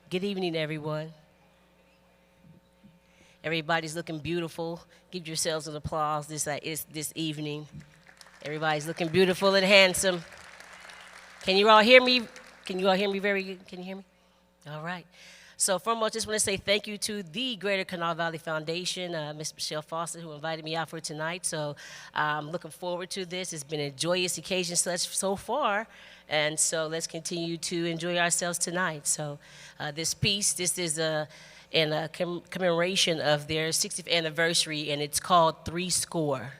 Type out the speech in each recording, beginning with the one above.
Good evening, everyone. Everybody's looking beautiful. Give yourselves an applause this evening. Everybody's looking beautiful and handsome. Can you all hear me? Can you all hear me very good? Can you hear me? All right. So foremost, just want to say thank you to the Greater Kanawha Valley Foundation, Ms. Michelle Foster, who invited me out for tonight. So I'm looking forward to this. It's been a joyous occasion so far. And so let's continue to enjoy ourselves tonight. So this piece, this is in a commemoration of their 60th anniversary, and it's called Three Score.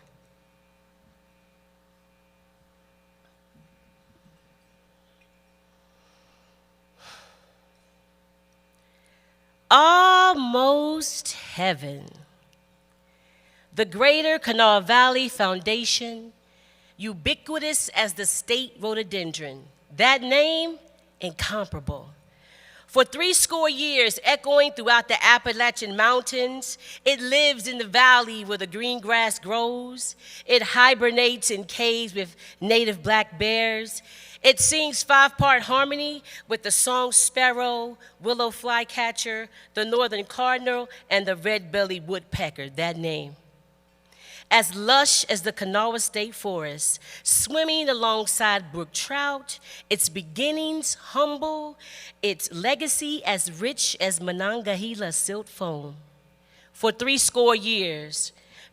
Almost heaven. The Greater Kanawha Valley Foundation, ubiquitous as the state rhododendron. That name, incomparable. For 60 years, echoing throughout the Appalachian Mountains, it lives in the valley where the green grass grows. It hibernates in caves with native black bears. It sings 5-part harmony with the song sparrow, willow flycatcher, the northern cardinal, and the red-bellied woodpecker, that name. As lush as the Kanawha State Forest, swimming alongside brook trout, its beginnings humble, its legacy as rich as Monongahela silt foam. For 60 years,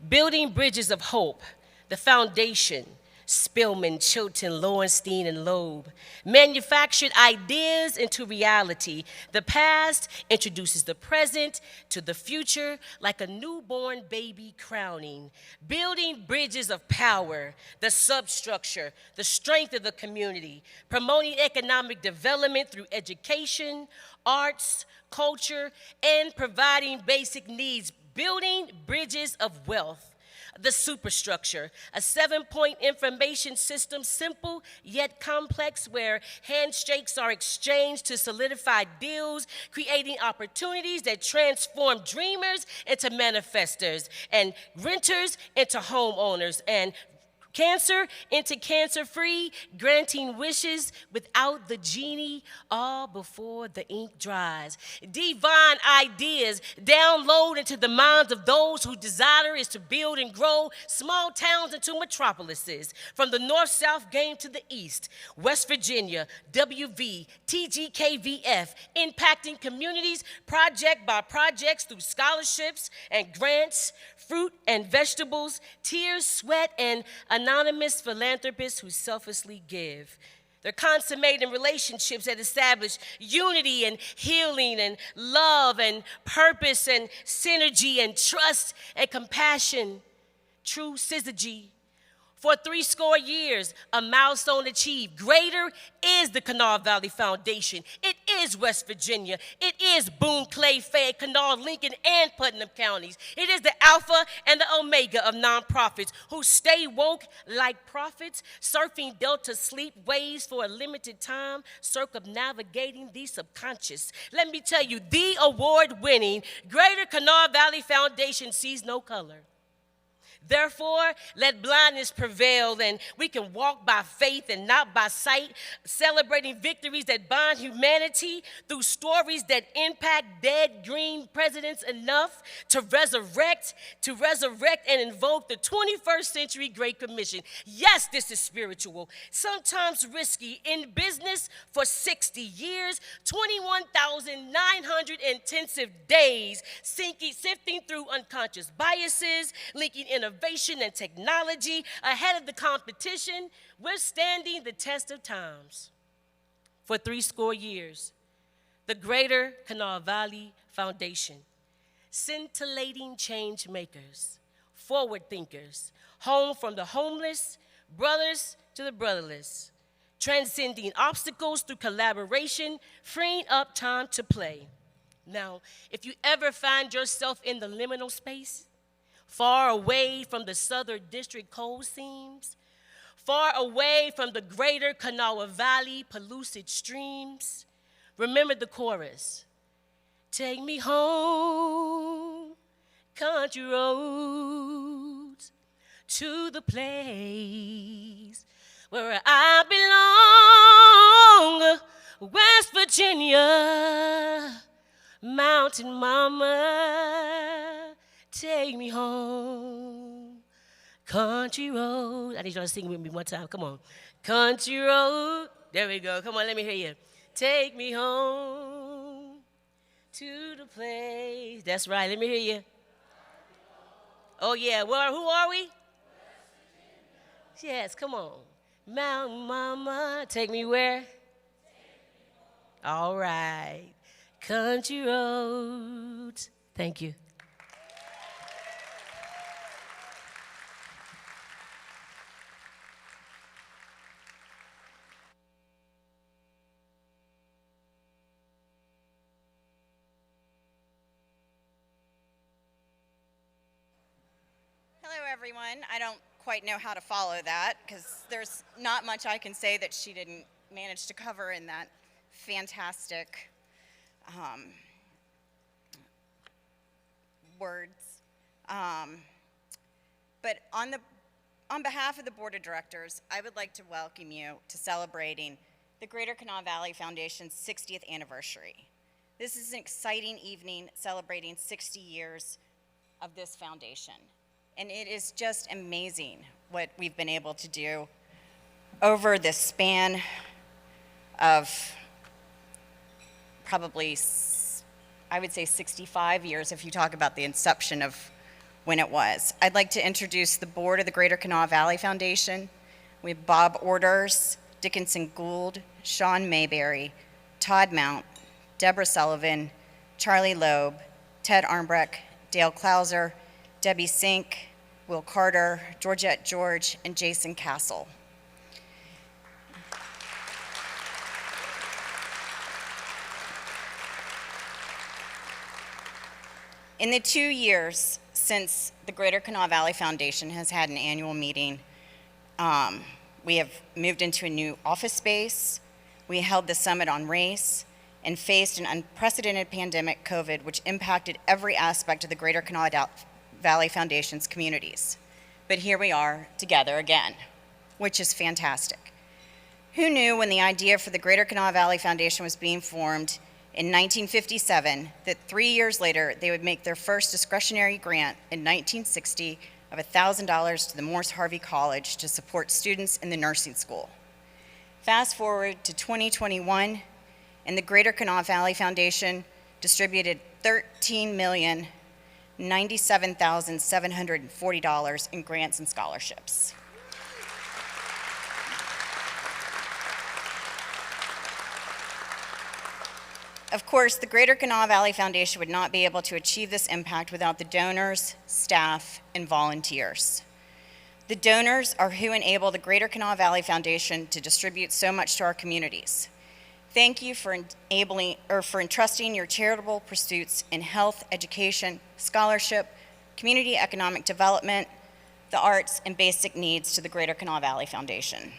building bridges of hope, the foundation, Spillman, Chilton, Lowenstein, and Loeb, manufactured ideas into reality. The past introduces the present to the future like a newborn baby crowning, building bridges of power, the substructure, the strength of the community, promoting economic development through education, arts, culture, and providing basic needs, building bridges of wealth. The superstructure, a 7-point information system, simple yet complex, where handshakes are exchanged to solidify deals, creating opportunities that transform dreamers into manifestors and renters into homeowners and cancer into cancer-free, granting wishes without the genie, all before the ink dries. Divine ideas download into the minds of those whose desire is to build and grow small towns into metropolises. From the north-south game to the east, West Virginia, WV, TGKVF, impacting communities project by projects through scholarships and grants, fruit and vegetables, tears, sweat, and anonymous philanthropists who selflessly give. They're consummating relationships that establish unity and healing and love and purpose and synergy and trust and compassion. True syzygy. For 60 years, a milestone achieved. Greater is the Kanawha Valley Foundation. It is West Virginia. It is Boone, Clay, Fayette, Kanawha, Lincoln, and Putnam counties. It is the alpha and the omega of nonprofits who stay woke like prophets, surfing delta sleep waves for a limited time, circumnavigating the subconscious. Let me tell you, the award-winning Greater Kanawha Valley Foundation sees no color. Therefore, let blindness prevail, and we can walk by faith and not by sight, celebrating victories that bind humanity through stories that impact dead green presidents enough to resurrect and invoke the 21st century Great Commission. Yes, this is spiritual, sometimes risky. In business for 60 years, 21,900 intensive days, sifting through unconscious biases, linking innovation and technology ahead of the competition, withstanding the test of times. For 60 years, the Greater Kanawha Valley Foundation, scintillating change makers, forward thinkers, home from the homeless, brothers to the brotherless, transcending obstacles through collaboration, freeing up time to play. Now, if you ever find yourself in the liminal space, far away from the Southern District coal seams, far away from the Greater Kanawha Valley pellucid streams, remember the chorus. Take me home, country roads, to the place where I belong, West Virginia. Mountain mama, take me home. Country road. I need y'all to sing with me one time. Come on. Country road. There we go. Come on, let me hear you. Take me home to the place. That's right. Let me hear you. Oh, yeah. Who are we? Yes, come on. Mountain mama, take me where? All right. Country roads. Thank you. Hello, everyone. I don't quite know how to follow that because there's not much I can say that she didn't manage to cover in that fantastic words. But on behalf of the Board of Directors, I would like to welcome you to celebrating the Greater Kanawha Valley Foundation's 60th anniversary. This is an exciting evening celebrating 60 years of this foundation. And it is just amazing what we've been able to do over this span of probably, I would say 65 years if you talk about the inception of when it was. I'd like to introduce the board of the Greater Kanawha Valley Foundation. We have Bob Orders, Dickinson Gould, Sean Mayberry, Todd Mount, Deborah Sullivan, Charlie Loeb, Ted Armbrecht, Dale Klauser, Debbie Sink, Will Carter, Georgette George, and Jason Castle. In the 2 years since the Greater Kanawha Valley Foundation has had an annual meeting, we have moved into a new office space, we held the Summit on Race, and faced an unprecedented pandemic, COVID, which impacted every aspect of the Greater Kanawha Valley Foundation's communities. But here we are together again, which is fantastic. Who knew when the idea for the Greater Kanawha Valley Foundation was being formed in 1957 that 3 years later they would make their first discretionary grant in 1960 of $1,000 to the Morse Harvey College to support students in the nursing school. Fast forward to 2021, and the Greater Kanawha Valley Foundation distributed $13,097,740 in grants and scholarships. Of course, the Greater Kanawha Valley Foundation would not be able to achieve this impact without the donors, staff, and volunteers. The donors are who enable the Greater Kanawha Valley Foundation to distribute so much to our communities. Thank you for entrusting your charitable pursuits in health, education, scholarship, community economic development, the arts, and basic needs to the Greater Kanawha Valley Foundation.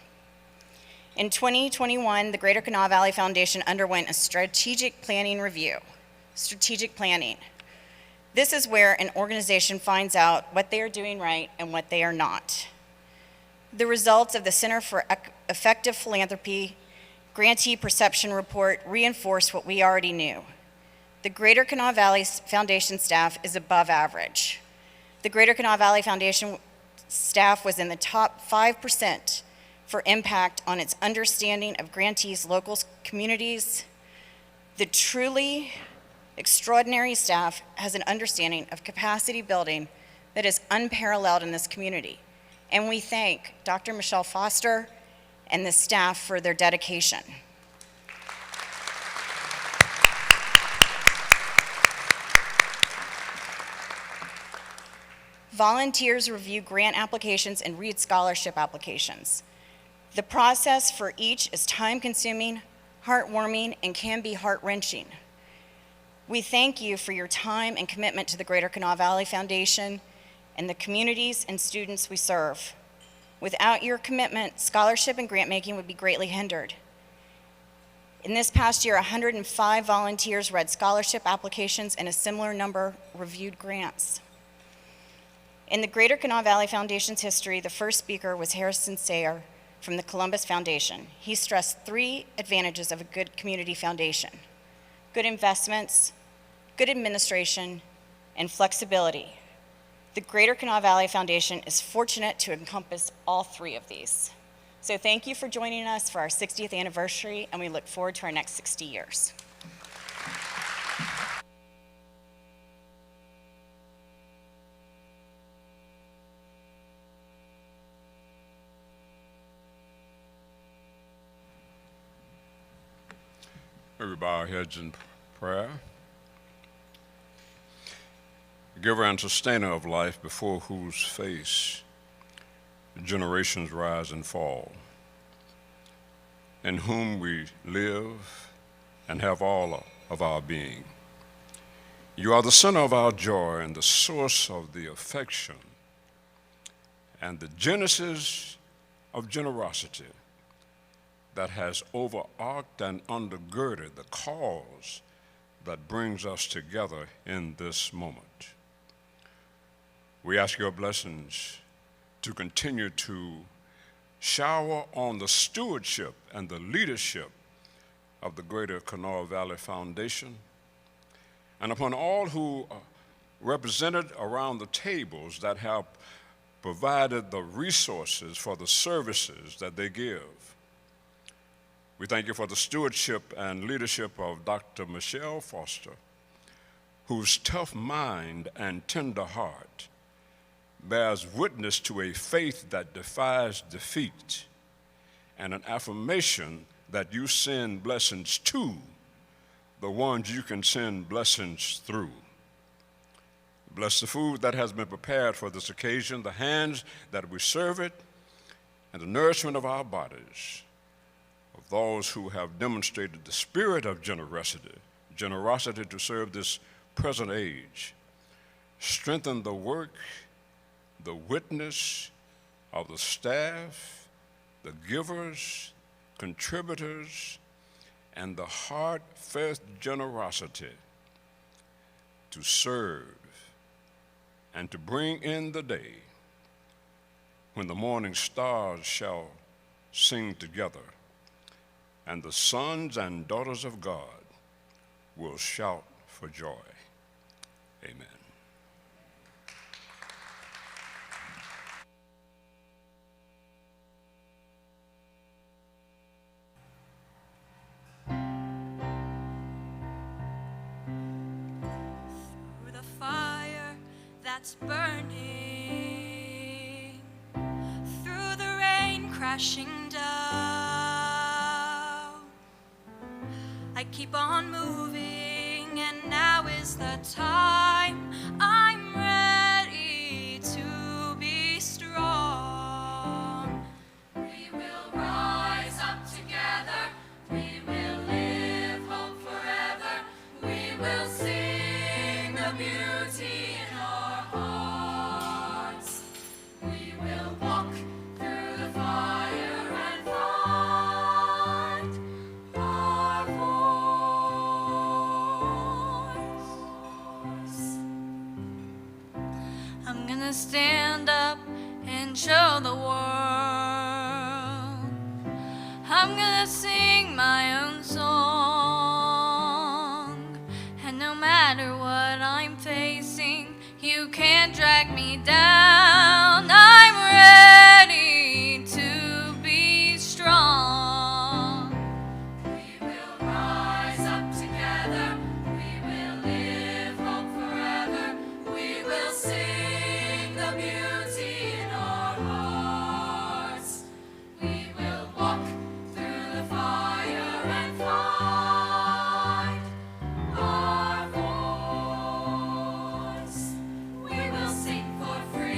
In 2021, the Greater Kanawha Valley Foundation underwent a strategic planning review. Strategic planning. This is where an organization finds out what they are doing right and what they are not. The results of the Center for Effective Philanthropy Grantee Perception Report reinforced what we already knew. The Greater Kanawha Valley Foundation staff is above average. The Greater Kanawha Valley Foundation staff was in the top 5% for impact on its understanding of grantees' local communities. The truly extraordinary staff has an understanding of capacity building that is unparalleled in this community. And we thank Dr. Michelle Foster and the staff for their dedication. Volunteers review grant applications and read scholarship applications. The process for each is time-consuming, heartwarming, and can be heart-wrenching. We thank you for your time and commitment to the Greater Kanawha Valley Foundation and the communities and students we serve. Without your commitment, scholarship and grant making would be greatly hindered. In this past year, 105 volunteers read scholarship applications and a similar number reviewed grants. In the Greater Kanawha Valley Foundation's history, the first speaker was Harrison Sayer from the Columbus Foundation. He stressed 3 advantages of a good community foundation: good investments, good administration, and flexibility. The Greater Kanawha Valley Foundation is fortunate to encompass all three of these. So thank you for joining us for our 60th anniversary, and we look forward to our next 60 years. We bow our heads in prayer. Giver and sustainer of life, before whose face generations rise and fall, in whom we live and have all of our being. You are the center of our joy and the source of the affection and the genesis of generosity that has overarched and undergirded the cause that brings us together in this moment. We ask your blessings to continue to shower on the stewardship and the leadership of the Greater Kanawha Valley Foundation, and upon all who are represented around the tables that have provided the resources for the services that they give. We thank you for the stewardship and leadership of Dr. Michelle Foster, whose tough mind and tender heart bears witness to a faith that defies defeat and an affirmation that you send blessings to the ones you can send blessings through. Bless the food that has been prepared for this occasion, the hands that we serve it, and the nourishment of our bodies, of those who have demonstrated the spirit of generosity to serve this present age. Strengthen the work, the witness of the staff, the givers, contributors, and the heartfelt generosity to serve and to bring in the day when the morning stars shall sing together and the sons and daughters of God will shout for joy. Amen. Through the fire that's burning, through the rain crashing down, I keep on moving, and now is the time. I'm ready to be strong. We will rise up together. We will live hope forever. We will sing the beauty in our hearts. We will walk through the fire and find our voice. I'm gonna stand up and show the world. I'm gonna sing my own song. And no matter what I'm facing, you can't drag me down. I'm ready to be strong. We will rise up together. We will live hope forever. We will sing the beauty in our hearts. We will walk through the fire and find our voice. We will sing for freedom.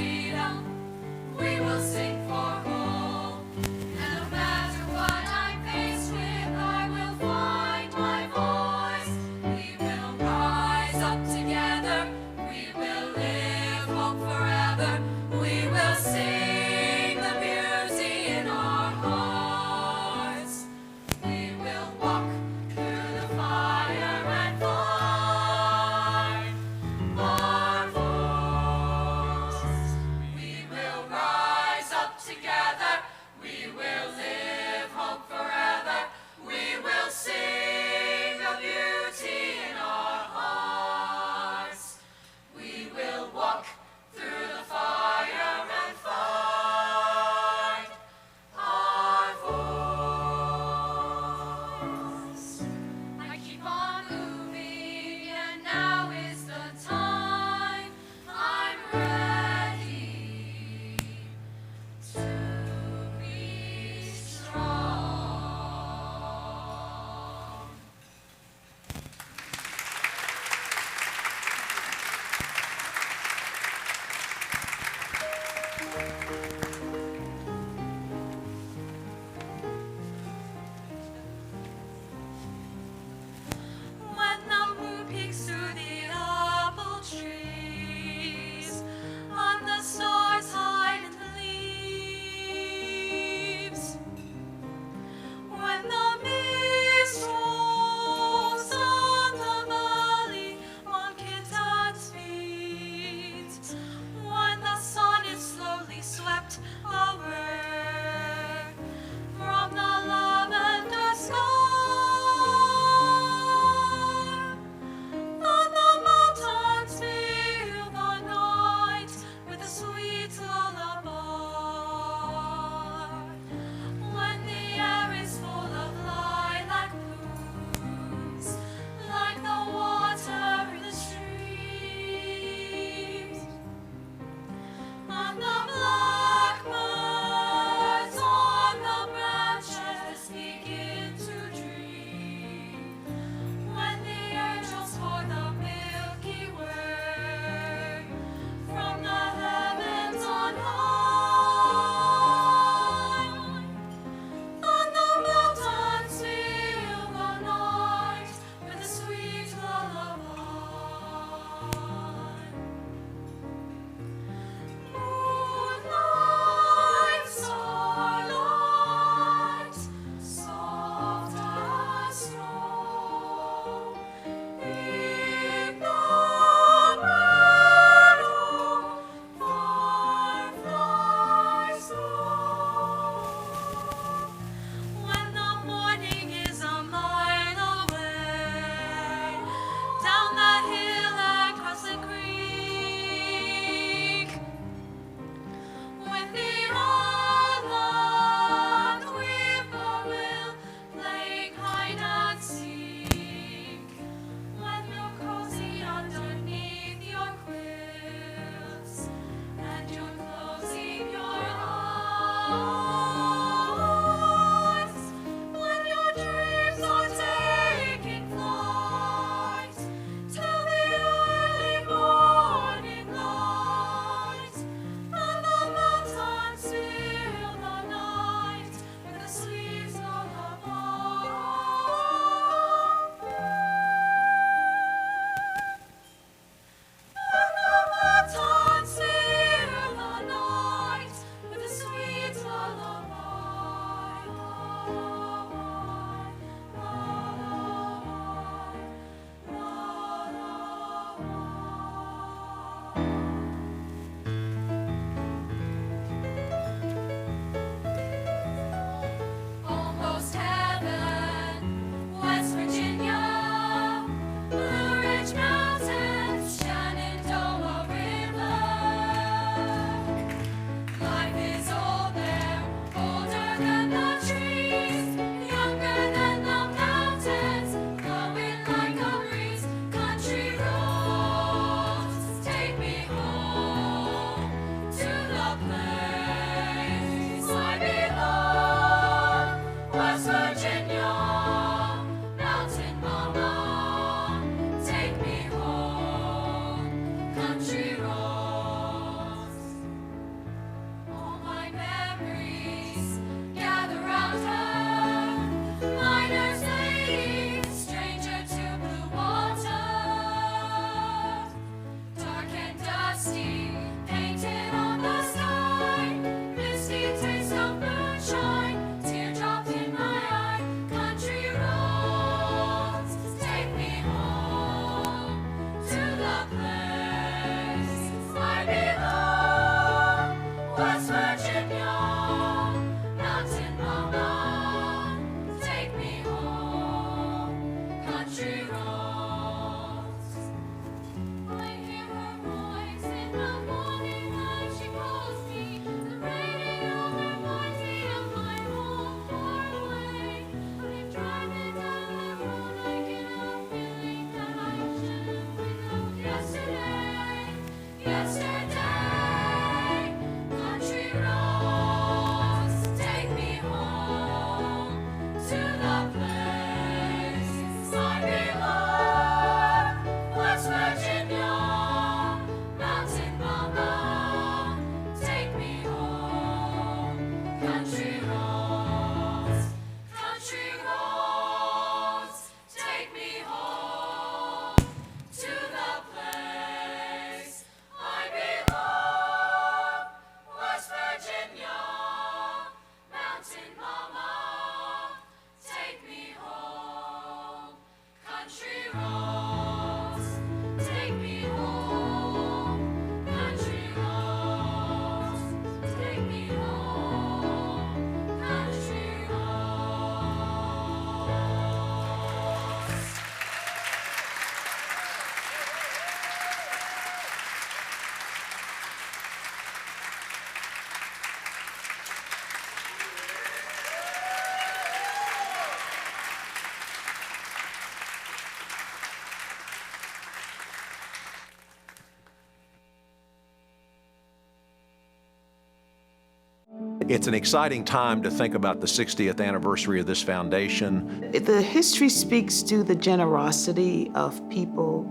It's an exciting time to think about the 60th anniversary of this foundation. The history speaks to the generosity of people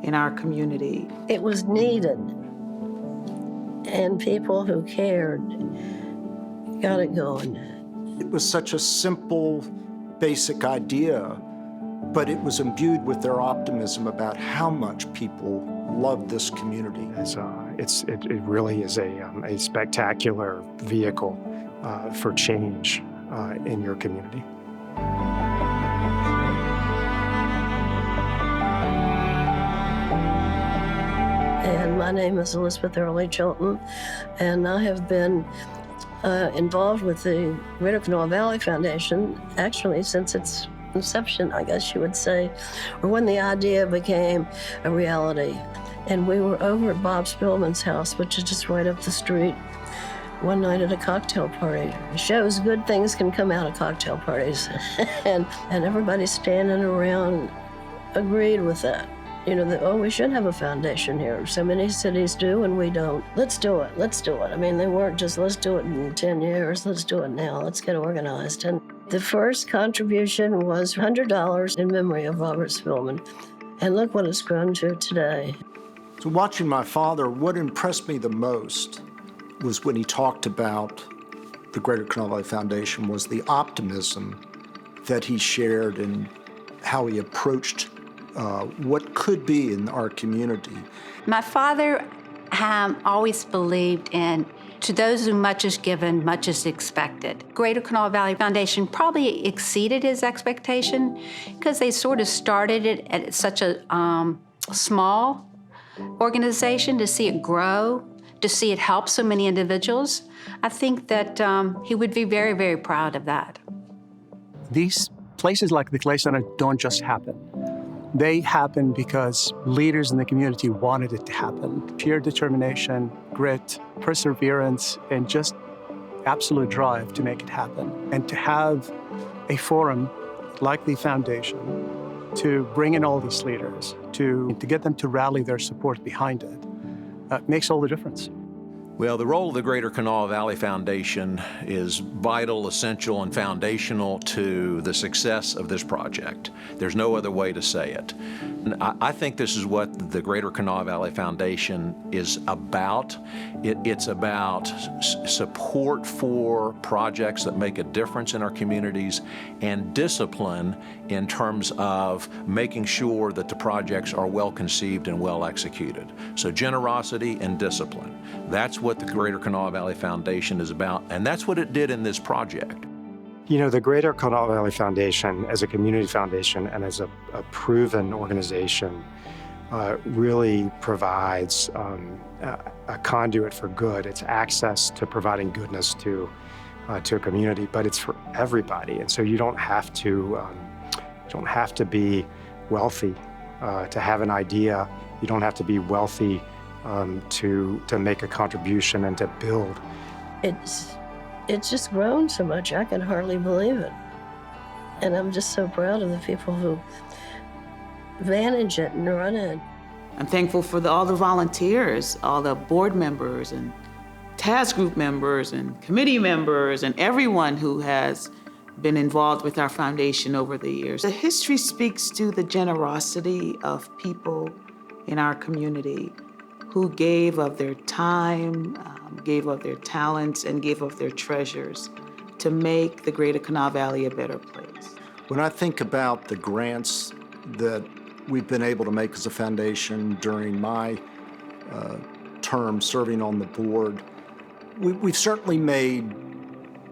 in our community. It was needed, and people who cared got it going. It was such a simple, basic idea, but it was imbued with their optimism about how much people loved this community. It really is a spectacular vehicle for change in your community. And my name is Elizabeth Early Hilton, and I have been involved with the Greater Kanawha Valley Foundation actually since its inception, I guess you would say, or when the idea became a reality. And we were over at Bob Spillman's house, which is just right up the street, one night at a cocktail party. It shows good things can come out of cocktail parties. and everybody standing around agreed with that. You know, that, oh, we should have a foundation here. So many cities do, and we don't. Let's do it. Let's do it. I mean, they weren't just, let's do it in 10 years. Let's do it now. Let's get organized. And the first contribution was $100 in memory of Robert Spillman. And look what it's grown to today. So watching my father, what impressed me the most was when he talked about the Greater Kanawha Valley Foundation was the optimism that he shared and how he approached what could be in our community. My father always believed in, to those who much is given, much is expected. Greater Kanawha Valley Foundation probably exceeded his expectation because they sort of started it at such a small organization. To see it grow, to see it help so many individuals, I think that he would be very, very proud of that. These places like the Clay Center don't just happen. They happen because leaders in the community wanted it to happen. Sheer determination, grit, perseverance, and just absolute drive to make it happen. And to have a forum like the foundation to bring in all these leaders, to get them to rally their support behind it, makes all the difference. Well, the role of the Greater Kanawha Valley Foundation is vital, essential, and foundational to the success of this project. There's no other way to say it. And I think this is what the Greater Kanawha Valley Foundation is about. It's about support for projects that make a difference in our communities and discipline in terms of making sure that the projects are well conceived and well executed. So generosity and discipline. That's what the Greater Kanawha Valley Foundation is about, and that's what it did in this project. You know, the Greater Kanawha Valley Foundation, as a community foundation and as a proven organization, really provides a conduit for good. It's access to providing goodness to a community, but it's for everybody. And so you don't have to be wealthy to have an idea. You don't have to be wealthy to make a contribution and to build. It's just grown so much, I can hardly believe it. And I'm just so proud of the people who manage it and run it. I'm thankful for all the volunteers, all the board members and task group members and committee members and everyone who has been involved with our foundation over the years. The history speaks to the generosity of people in our community who gave of their time, gave of their talents, and gave of their treasures to make the Greater Kanawha Valley a better place. When I think about the grants that we've been able to make as a foundation during my term serving on the board, we've certainly made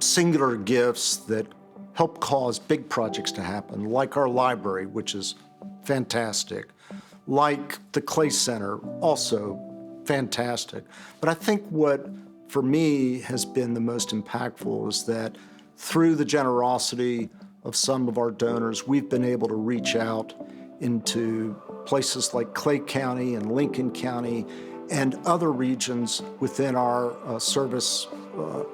singular gifts that help cause big projects to happen, like our library, which is fantastic, like the Clay Center, also fantastic. But I think what, for me, has been the most impactful is that through the generosity of some of our donors, we've been able to reach out into places like Clay County and Lincoln County and other regions within our service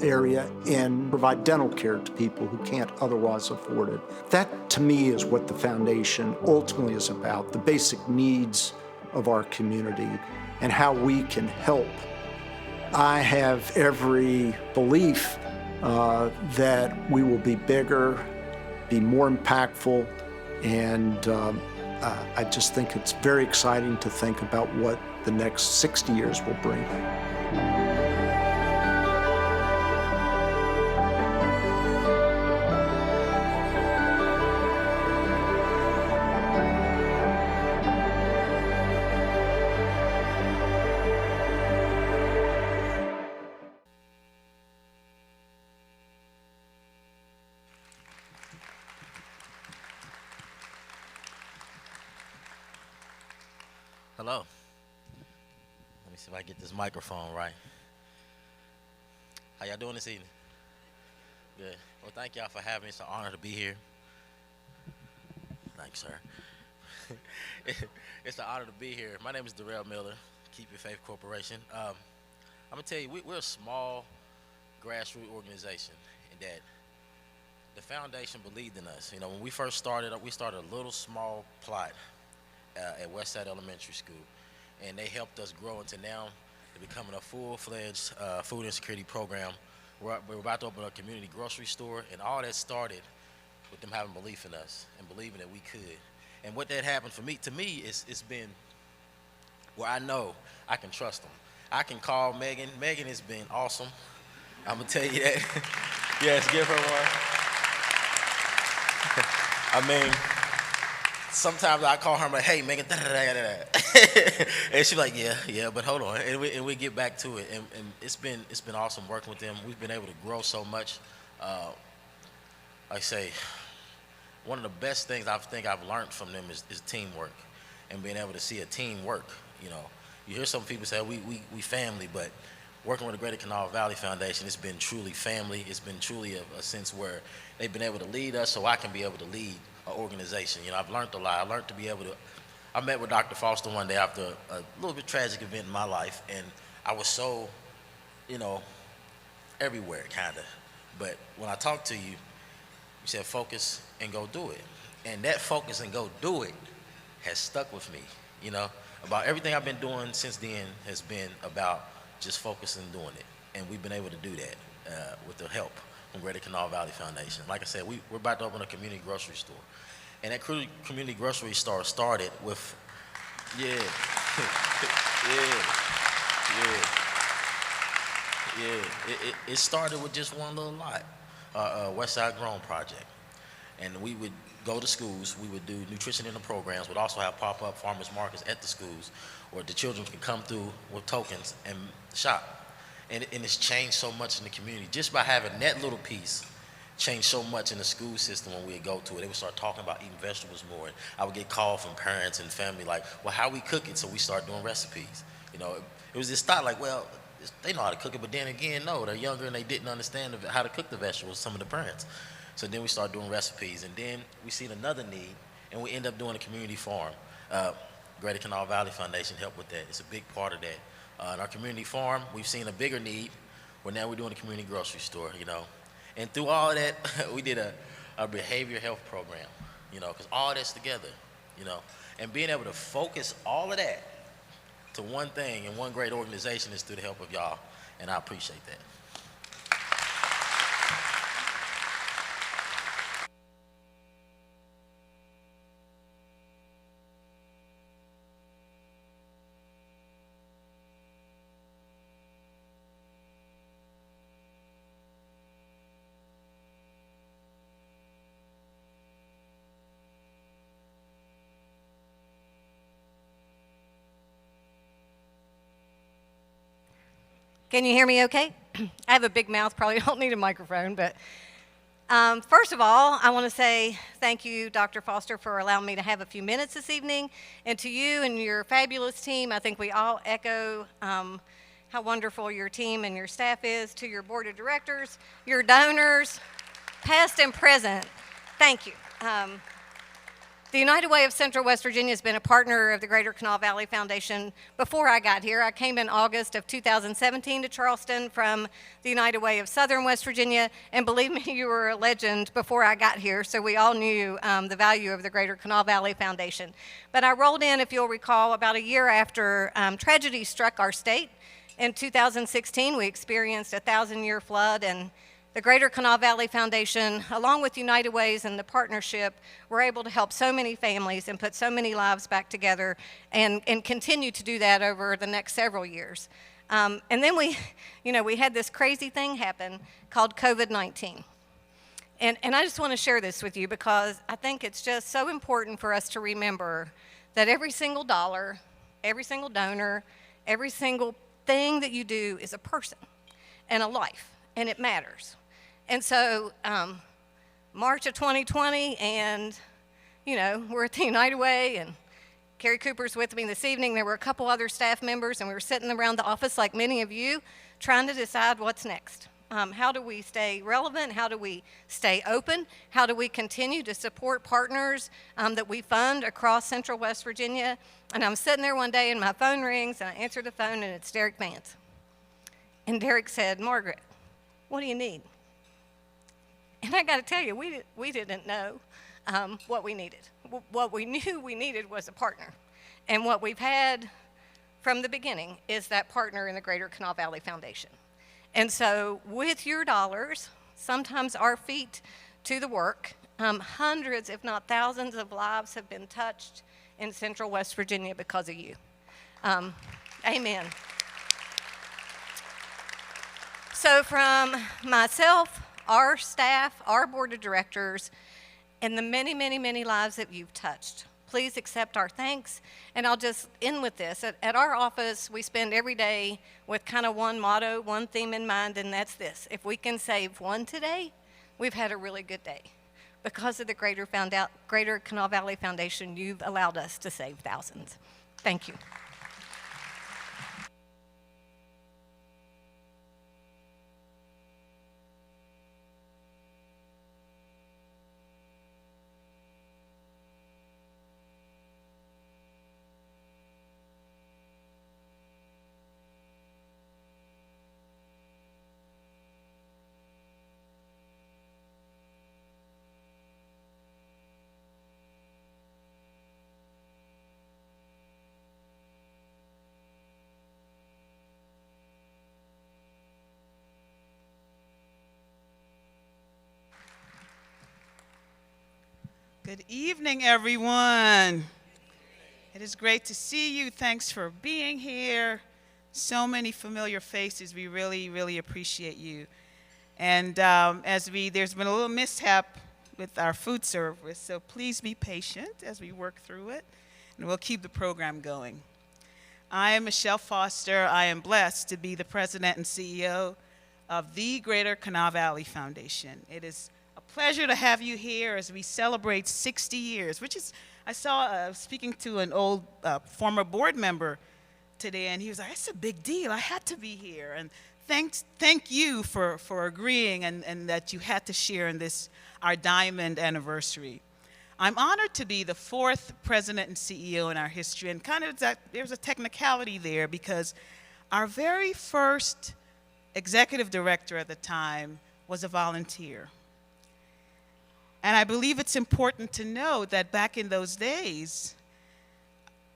area and provide dental care to people who can't otherwise afford it. That, to me, is what the foundation ultimately is about, the basic needs of our community and how we can help. I have every belief that we will be bigger, be more impactful, and I just think it's very exciting to think about what the next 60 years will bring. Hello. Let me see if I get this microphone right. How y'all doing this evening? Good. Well, thank y'all for having me. It's an honor to be here. Thanks, sir. It's an honor to be here. My name is Darrell Miller, Keep Your Faith Corporation. I'm going to tell you, we're a small grassroots organization, and that the foundation believed in us. You know, when we first started, we started a little small plot at Westside Elementary School, and they helped us grow into now becoming a full-fledged food insecurity program. We're about to open a community grocery store, and all that started with them having belief in us and believing that we could. And what that happened for me, to me, it's been where I know I can trust them. I can call Megan. Megan has been awesome. I'm gonna tell you that. Yes, give her one. I mean, sometimes I call her, I'm like, hey, Megan, and she's like, yeah, but hold on, and we get back to it, and it's been awesome working with them. We've been able to grow so much. Like I say, one of the best things I think I've learned from them is teamwork, and being able to see a team work. You know, you hear some people say we family, but working with the Greater Kanawha Valley Foundation, it's been truly family. It's been truly a sense where they've been able to lead us, so I can be able to lead an organization. You know, I've learned a lot. I learned to be able to. I met with Dr. Foster one day after a little bit tragic event in my life, and I was so, you know, everywhere kind of. But when I talked to you, you said focus and go do it, and that focus and go do it has stuck with me. You know, about everything I've been doing since then has been about just focusing and doing it, and we've been able to do that with the help from Greater Kanawha Valley Foundation. Like I said, we're about to open a community grocery store. And that community grocery store started with, it started with just one little lot, Westside Grown Project. And we would go to schools, we would do nutrition in the programs, we'd also have pop-up farmers markets at the schools where the children can come through with tokens and shop. And it's changed so much in the community. Just by having that little piece, changed so much in the school system. When we would go to it, they would start talking about eating vegetables more. And I would get calls from parents and family like, well, how we cook it? So we start doing recipes. You know, it was this thought like, well, they know how to cook it, but then again, no, they're younger and they didn't understand how to cook the vegetables, some of the parents. So then we start doing recipes, and then we seen another need, and we end up doing a community farm. Greater Kanawha Valley Foundation helped with that. It's a big part of that. In our community farm, we've seen a bigger need, where now we're doing a community grocery store, you know. And through all of that, we did a behavioral health program, you know, because all that's together, you know. And being able to focus all of that to one thing and one great organization is through the help of y'all, and I appreciate that. Can you hear me okay? I have a big mouth, probably don't need a microphone, but first of all, I want to say thank you, Dr. Foster, for allowing me to have a few minutes this evening, and to you and your fabulous team. I think we all echo how wonderful your team and your staff is, to your board of directors, your donors, past and present. Thank you. The United Way of Central West Virginia has been a partner of the Greater Kanawha Valley Foundation before I got here. I came in August of 2017 to Charleston from the United Way of Southern West Virginia, and believe me, you were a legend before I got here, so we all knew the value of the Greater Kanawha Valley Foundation. But I rolled in, if you'll recall, about a year after tragedy struck our state. In 2016, we experienced a 1,000-year flood, and the Greater Kanawha Valley Foundation, along with United Ways and the partnership, were able to help so many families and put so many lives back together and continue to do that over the next several years. And then we had this crazy thing happen called COVID-19. And I just want to share this with you because I think it's just so important for us to remember that every single dollar, every single donor, every single thing that you do is a person and a life, and it matters. And so March of 2020, and we're at the United Way, and Carrie Cooper's with me this evening. There were a couple other staff members, and we were sitting around the office like many of you, trying to decide what's next. How do we stay relevant? How do we stay open? How do we continue to support partners that we fund across Central West Virginia? And I'm sitting there one day, and my phone rings, and I answer the phone, and it's Derek Vance. And Derek said, "Margaret, what do you need?" And I got to tell you, we didn't know what we needed. What we knew we needed was a partner. And what we've had from the beginning is that partner in the Greater Kanawha Valley Foundation. And so with your dollars, sometimes our feet to the work, hundreds, if not thousands of lives have been touched in Central West Virginia because of you. Amen. So from myself, our staff, our board of directors, and the many, many, many lives that you've touched, please accept our thanks. And I'll just end with this. At our office, we spend every day with kind of one motto, one theme in mind, and that's this: if we can save one today, we've had a really good day. Because of the Greater Kanawha Valley Foundation, you've allowed us to save thousands. Thank you. Good evening, everyone. It is great to see you. Thanks for being here. So many familiar faces. We really, really appreciate you. And there's been a little mishap with our food service, so please be patient as we work through it, and we'll keep the program going. I am Michelle Foster. I am blessed to be the president and CEO of the Greater Kanawha Valley Foundation. It is a pleasure to have you here as we celebrate 60 years, which is, I saw speaking to an old former board member today, and he was like, "It's a big deal. I had to be here." And thank you for agreeing and that you had to share in this, our diamond anniversary. I'm honored to be the 4th president and CEO in our history, and kind of there's a technicality there because our very first executive director at the time was a volunteer. And I believe it's important to know that back in those days,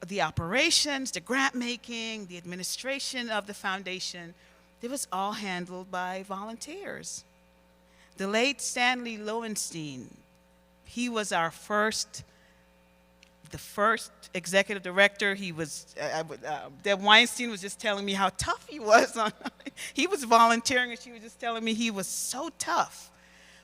the operations, the grant making, the administration of the foundation, it was all handled by volunteers. The late Stanley Lowenstein, he was our the first executive director. He was, Deb Weinstein was just telling me how tough he was. He was volunteering, and she was just telling me he was so tough.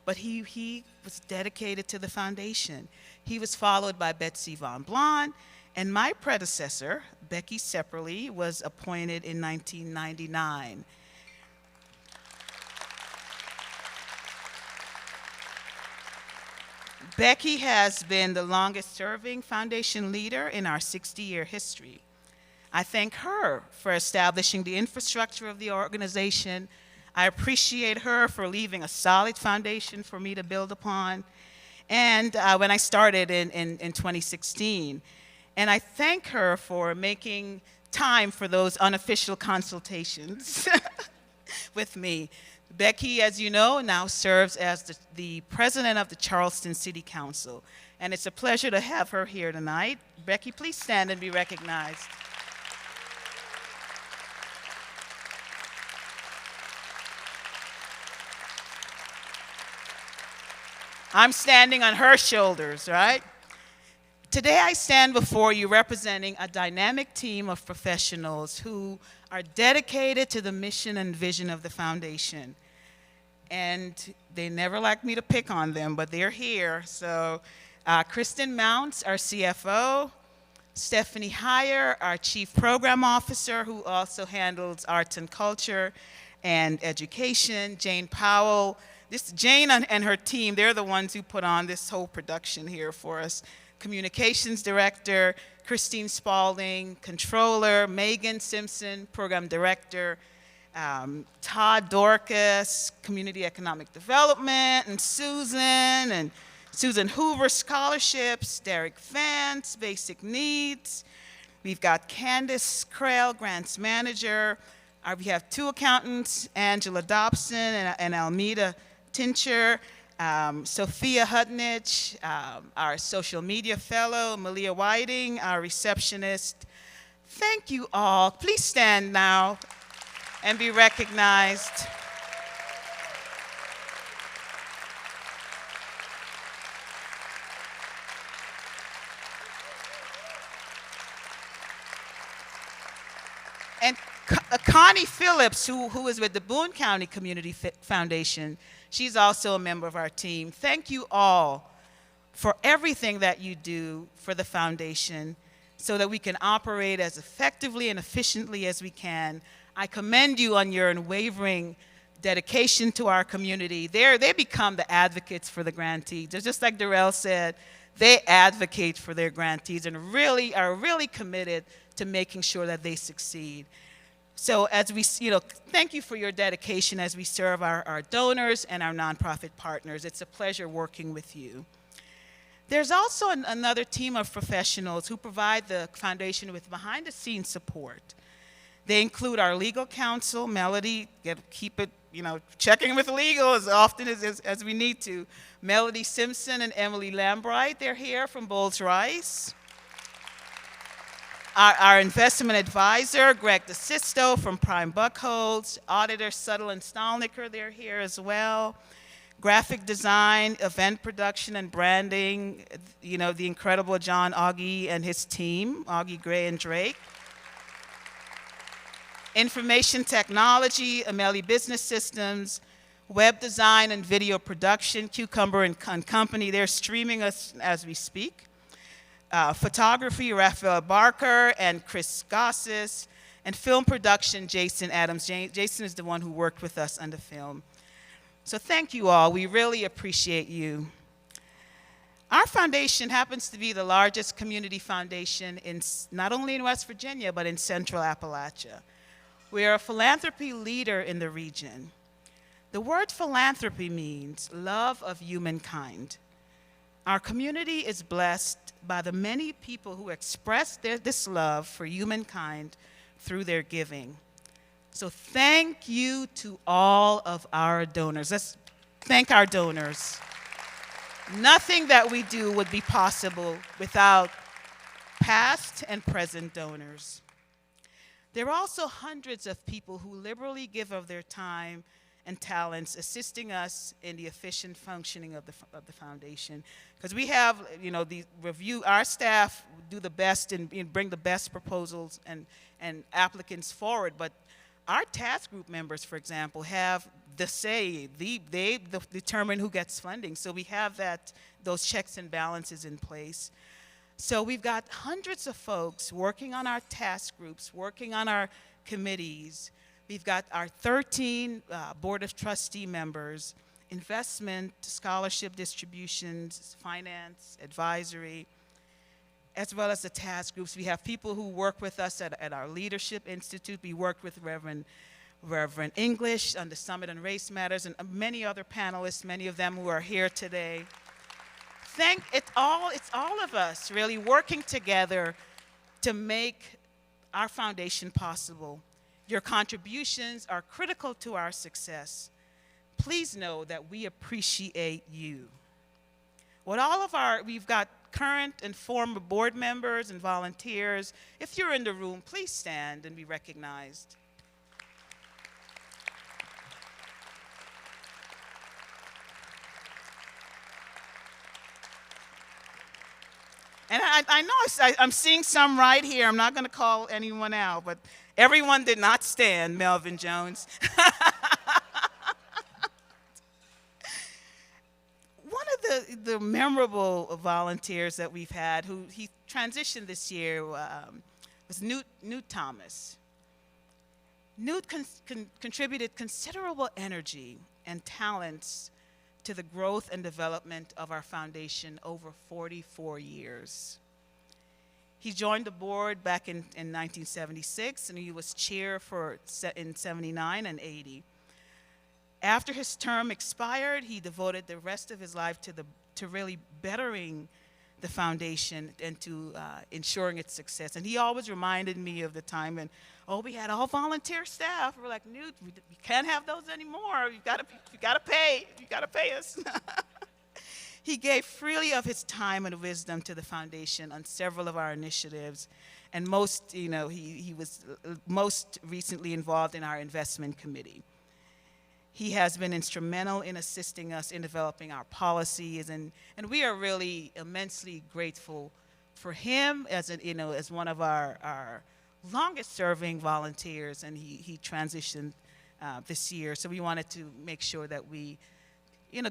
But he was dedicated to the foundation. He was followed by Betsy Von Blon, and my predecessor, Becky Sepperly, was appointed in 1999. Becky has been the longest-serving foundation leader in our 60-year history. I thank her for establishing the infrastructure of the organization. I appreciate her for leaving a solid foundation for me to build upon. And when I started in 2016, and I thank her for making time for those unofficial consultations with me. Becky, as you know, now serves as the president of the Charleston City Council, and it's a pleasure to have her here tonight. Becky, please stand and be recognized. I'm standing on her shoulders, right? Today I stand before you representing a dynamic team of professionals who are dedicated to the mission and vision of the foundation. And they never like me to pick on them, but they're here. So Kristen Mounts, our CFO, Stephanie Heyer, our Chief Program Officer, who also handles arts and culture and education, Jane Powell. Jane and her team, they're the ones who put on this whole production here for us. Communications Director, Christine Spalding, Controller, Megan Simpson, Program Director, Todd Dorcas, Community Economic Development, and Susan Hoover, Scholarships, Derek Vance, Basic Needs. We've got Candace Krell, Grants Manager. We have 2 accountants, Angela Dobson and Almeda Tincher. Sophia Hutnich, our social media fellow, Malia Whiting, our receptionist. Thank you all. Please stand now and be recognized. And Connie Phillips, who is with the Boone County Community Foundation, she's also a member of our team. Thank you all for everything that you do for the foundation so that we can operate as effectively and efficiently as we can. I commend you on your unwavering dedication to our community. They become the advocates for the grantees. Just like Darrell said, they advocate for their grantees and are really committed to making sure that they succeed. So as we, thank you for your dedication as we serve our donors and our nonprofit partners. It's a pleasure working with you. There's also another team of professionals who provide the foundation with behind-the-scenes support. They include our legal counsel, Melody, keep it, checking with legal as often as we need to. Melody Simpson and Emily Lambright, they're here from Bowles Rice. Our investment advisor, Greg DeSisto from Prime Buckholz. Auditor Suttle and Stolnicker, they're here as well. Graphic design, event production, and branding, the incredible John Augie and his team, Augie, Gray, and Drake. Information technology, Amelie Business Systems. Web design and video production, Cucumber and Company, they're streaming us as we speak. Photography, Raphael Barker and Chris Gossis, and film production, Jason Adams. Jason is the one who worked with us on the film. So thank you all. We really appreciate you. Our foundation happens to be the largest community foundation not only in West Virginia, but in Central Appalachia. We are a philanthropy leader in the region. The word philanthropy means love of humankind. Our community is blessed by the many people who express this love for humankind through their giving. So thank you to all of our donors. Let's thank our donors. Nothing that we do would be possible without past and present donors. There are also hundreds of people who liberally give of their time and talents, assisting us in the efficient functioning of the foundation. Because we have, our staff do the best and bring the best proposals and applicants forward, but our task group members, for example, have the say. They determine who gets funding, so we have those checks and balances in place. So we've got hundreds of folks working on our task groups, working on our committees. We've got our 13 Board of Trustee members, investment, scholarship distributions, finance, advisory, as well as the task groups. We have people who work with us at our Leadership Institute. We worked with Reverend English on the Summit on Race Matters and many other panelists, many of them who are here today. It's all of us really working together to make our foundation possible. Your contributions are critical to our success. Please know that we appreciate you. We've got current and former board members and volunteers. If you're in the room, please stand and be recognized. And I know I'm seeing some right here. I'm not going to call anyone out, but everyone did not stand Melvin Jones. One of the memorable volunteers that we've had, who he transitioned this year, was Newt Thomas. Newt contributed considerable energy and talents to the growth and development of our foundation over 44 years. He joined the board back in 1976, and he was chair in 79 and 80. After his term expired, he devoted the rest of his life to really bettering the foundation and to ensuring its success. And he always reminded me of the time when, we had all volunteer staff. We're like, Newt, we can't have those anymore. You gotta pay us. He gave freely of his time and wisdom to the foundation on several of our initiatives, and he was most recently involved in our investment committee. He has been instrumental in assisting us in developing our policies, and we are really immensely grateful for him as one of our longest serving volunteers, and he transitioned this year. So we wanted to make sure that we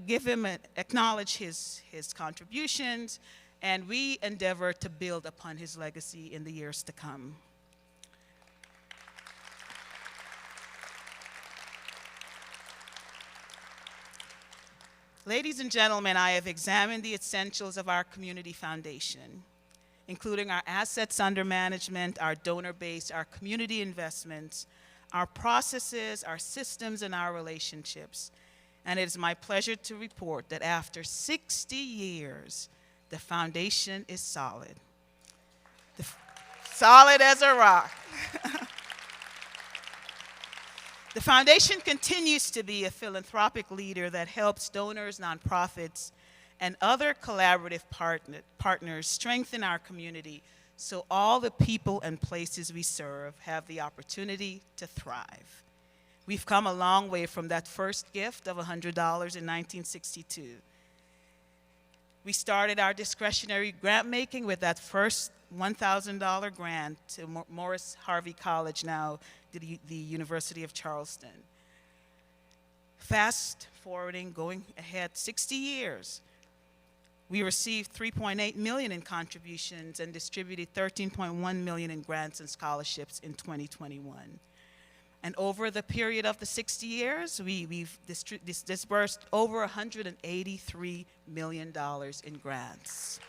give him acknowledge his contributions, and we endeavor to build upon his legacy in the years to come. Ladies and gentlemen, I have examined the essentials of our community foundation, including our assets under management, our donor base, our community investments, our processes, our systems, and our relationships. And it is my pleasure to report that after 60 years, the foundation is solid. Solid as a rock. The foundation continues to be a philanthropic leader that helps donors, nonprofits, and other collaborative partners strengthen our community so all the people and places we serve have the opportunity to thrive. We've come a long way from that first gift of $100 in 1962. We started our discretionary grant making with that first $1,000 grant to Morris Harvey College, now the University of Charleston. Fast forwarding, going ahead 60 years, we received $3.8 million in contributions and distributed $13.1 million in grants and scholarships in 2021. And over the period of the 60 years, we've disbursed over $183 million in grants.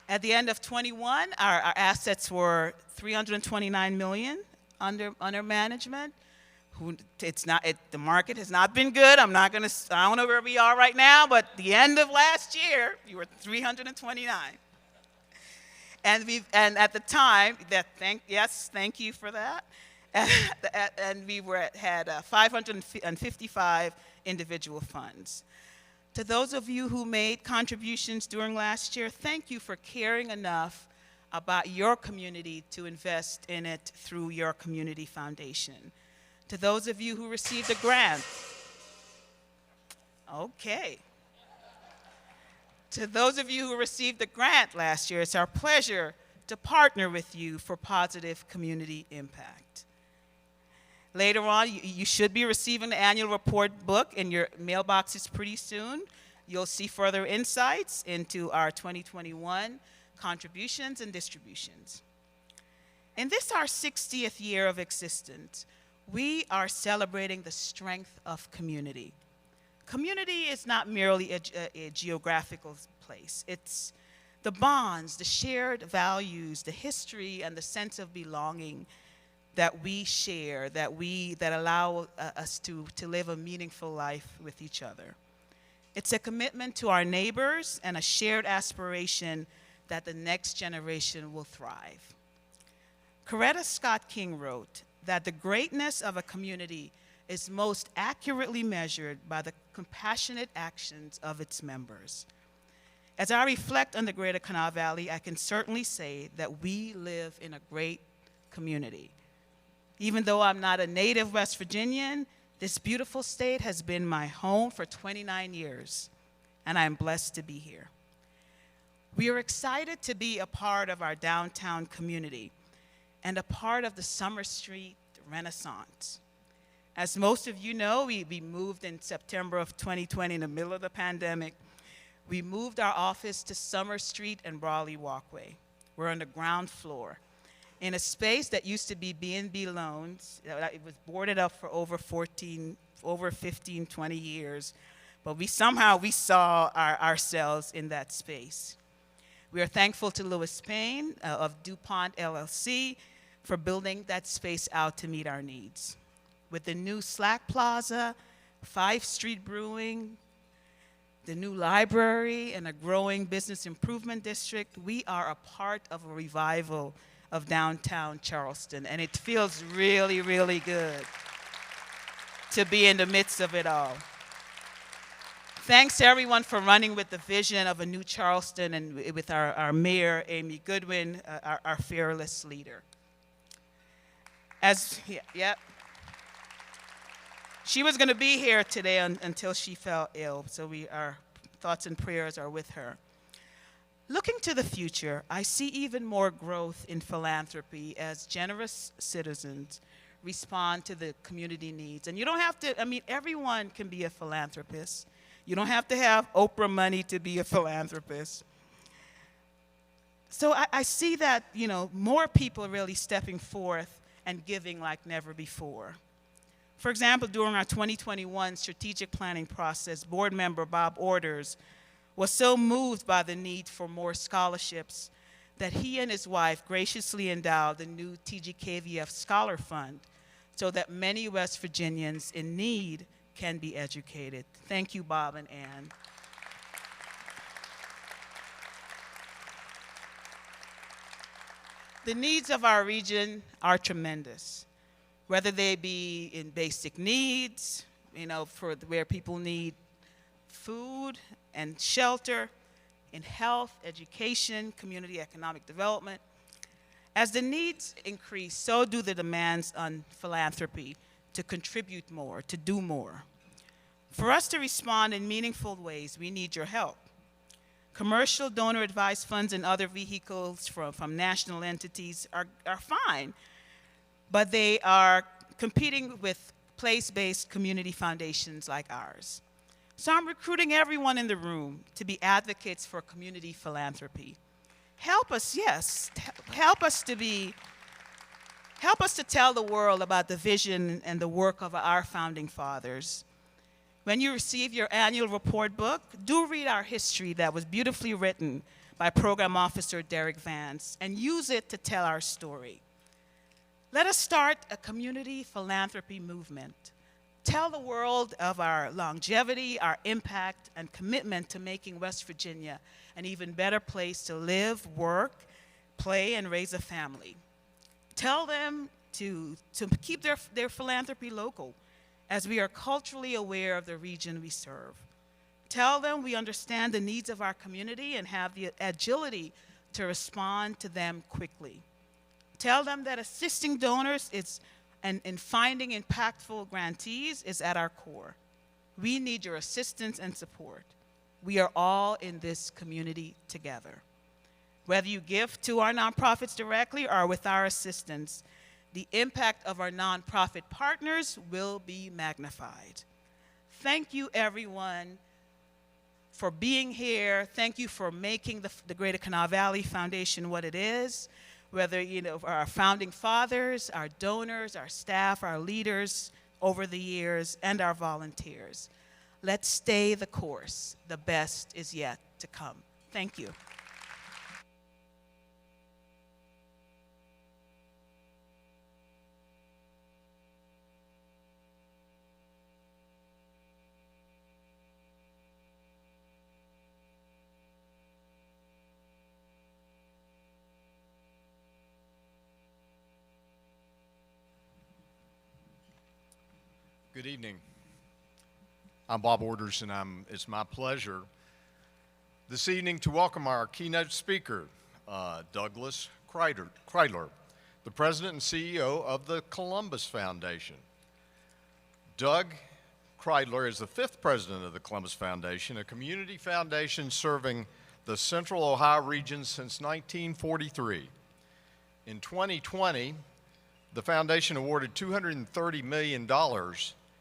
At the end of 21, our assets were $329 million under management. The market has not been good. I don't know where we are right now, but the end of last year, we were 329. And at the time, thank you for that. And we had 555 individual funds. To those of you who made contributions during last year, thank you for caring enough about your community to invest in it through your community foundation. To those of you who received a grant, okay. To those of you who received a grant last year, it's our pleasure to partner with you for positive community impact. Later on, you should be receiving the annual report book in your mailboxes pretty soon. You'll see further insights into our 2021 contributions and distributions. In this, our 60th year of existence, we are celebrating the strength of community. Community is not merely a geographical place. It's the bonds, the shared values, the history, and the sense of belonging that we share, that allow us to live a meaningful life with each other. It's a commitment to our neighbors and a shared aspiration that the next generation will thrive. Coretta Scott King wrote that the greatness of a community is most accurately measured by the compassionate actions of its members. As I reflect on the Greater Kanawha Valley, I can certainly say that we live in a great community. Even though I'm not a native West Virginian, This beautiful state has been my home for 29 years, and I am blessed to be here. We are excited to be a part of our downtown community and a part of the Summer Street Renaissance. As most of you know, we moved in September of 2020 in the middle of the pandemic. We moved our office to Summer Street and Brawley Walkway. We're on the ground floor in a space that used to be B&B loans. It was boarded up for over 15, 20 years, but we saw ourselves in that space. We are thankful to Louis Payne of DuPont LLC for building that space out to meet our needs. With the new Slack Plaza, 5th Street Brewing, the new library, and a growing business improvement district, we are a part of a revival of downtown Charleston, and it feels really, really good to be in the midst of it all. Thanks to everyone for running with the vision of a new Charleston and with our mayor, Amy Goodwin, our fearless leader. She was going to be here today until she fell ill, so our thoughts and prayers are with her. Looking to the future, I see even more growth in philanthropy as generous citizens respond to the community needs. And you don't have to, everyone can be a philanthropist. You don't have to have Oprah money to be a philanthropist. So I see that, more people are really stepping forth and giving like never before. For example, during our 2021 strategic planning process, board member Bob Orders was so moved by the need for more scholarships that he and his wife graciously endowed the new TGKVF Scholar Fund so that many West Virginians in need can be educated. Thank you, Bob and Ann. The needs of our region are tremendous, whether they be in basic needs, for where people need food and shelter, in health, education, community economic development. As the needs increase, so do the demands on philanthropy to contribute more, to do more. For us to respond in meaningful ways, we need your help. Commercial donor advised funds and other vehicles from national entities are fine, but they are competing with place-based community foundations like ours. So I'm recruiting everyone in the room to be advocates for community philanthropy. Help us, yes, help us to tell the world about the vision and the work of our founding fathers. When you receive your annual report book, do read our history that was beautifully written by Program Officer Derek Vance and use it to tell our story. Let us start a community philanthropy movement. Tell the world of our longevity, our impact, and commitment to making West Virginia an even better place to live, work, play, and raise a family. Tell them to keep their philanthropy local, as we are culturally aware of the region we serve. Tell them we understand the needs of our community and have the agility to respond to them quickly. Tell them that assisting donors and finding impactful grantees is at our core. We need your assistance and support. We are all in this community together. Whether you give to our nonprofits directly or with our assistance, the impact of our nonprofit partners will be magnified. Thank you, everyone, for being here. Thank you for making the Greater Kanawha Valley Foundation what it is. Whether, our founding fathers, our donors, our staff, our leaders over the years, and our volunteers. Let's stay the course. The best is yet to come. Thank you. Good evening. I'm Bob Orders, and it's my pleasure this evening to welcome our keynote speaker, Douglas Kreidler, the president and CEO of the Columbus Foundation. Doug Kreidler is the 5th president of the Columbus Foundation, a community foundation serving the Central Ohio region since 1943. In 2020, the foundation awarded $230 million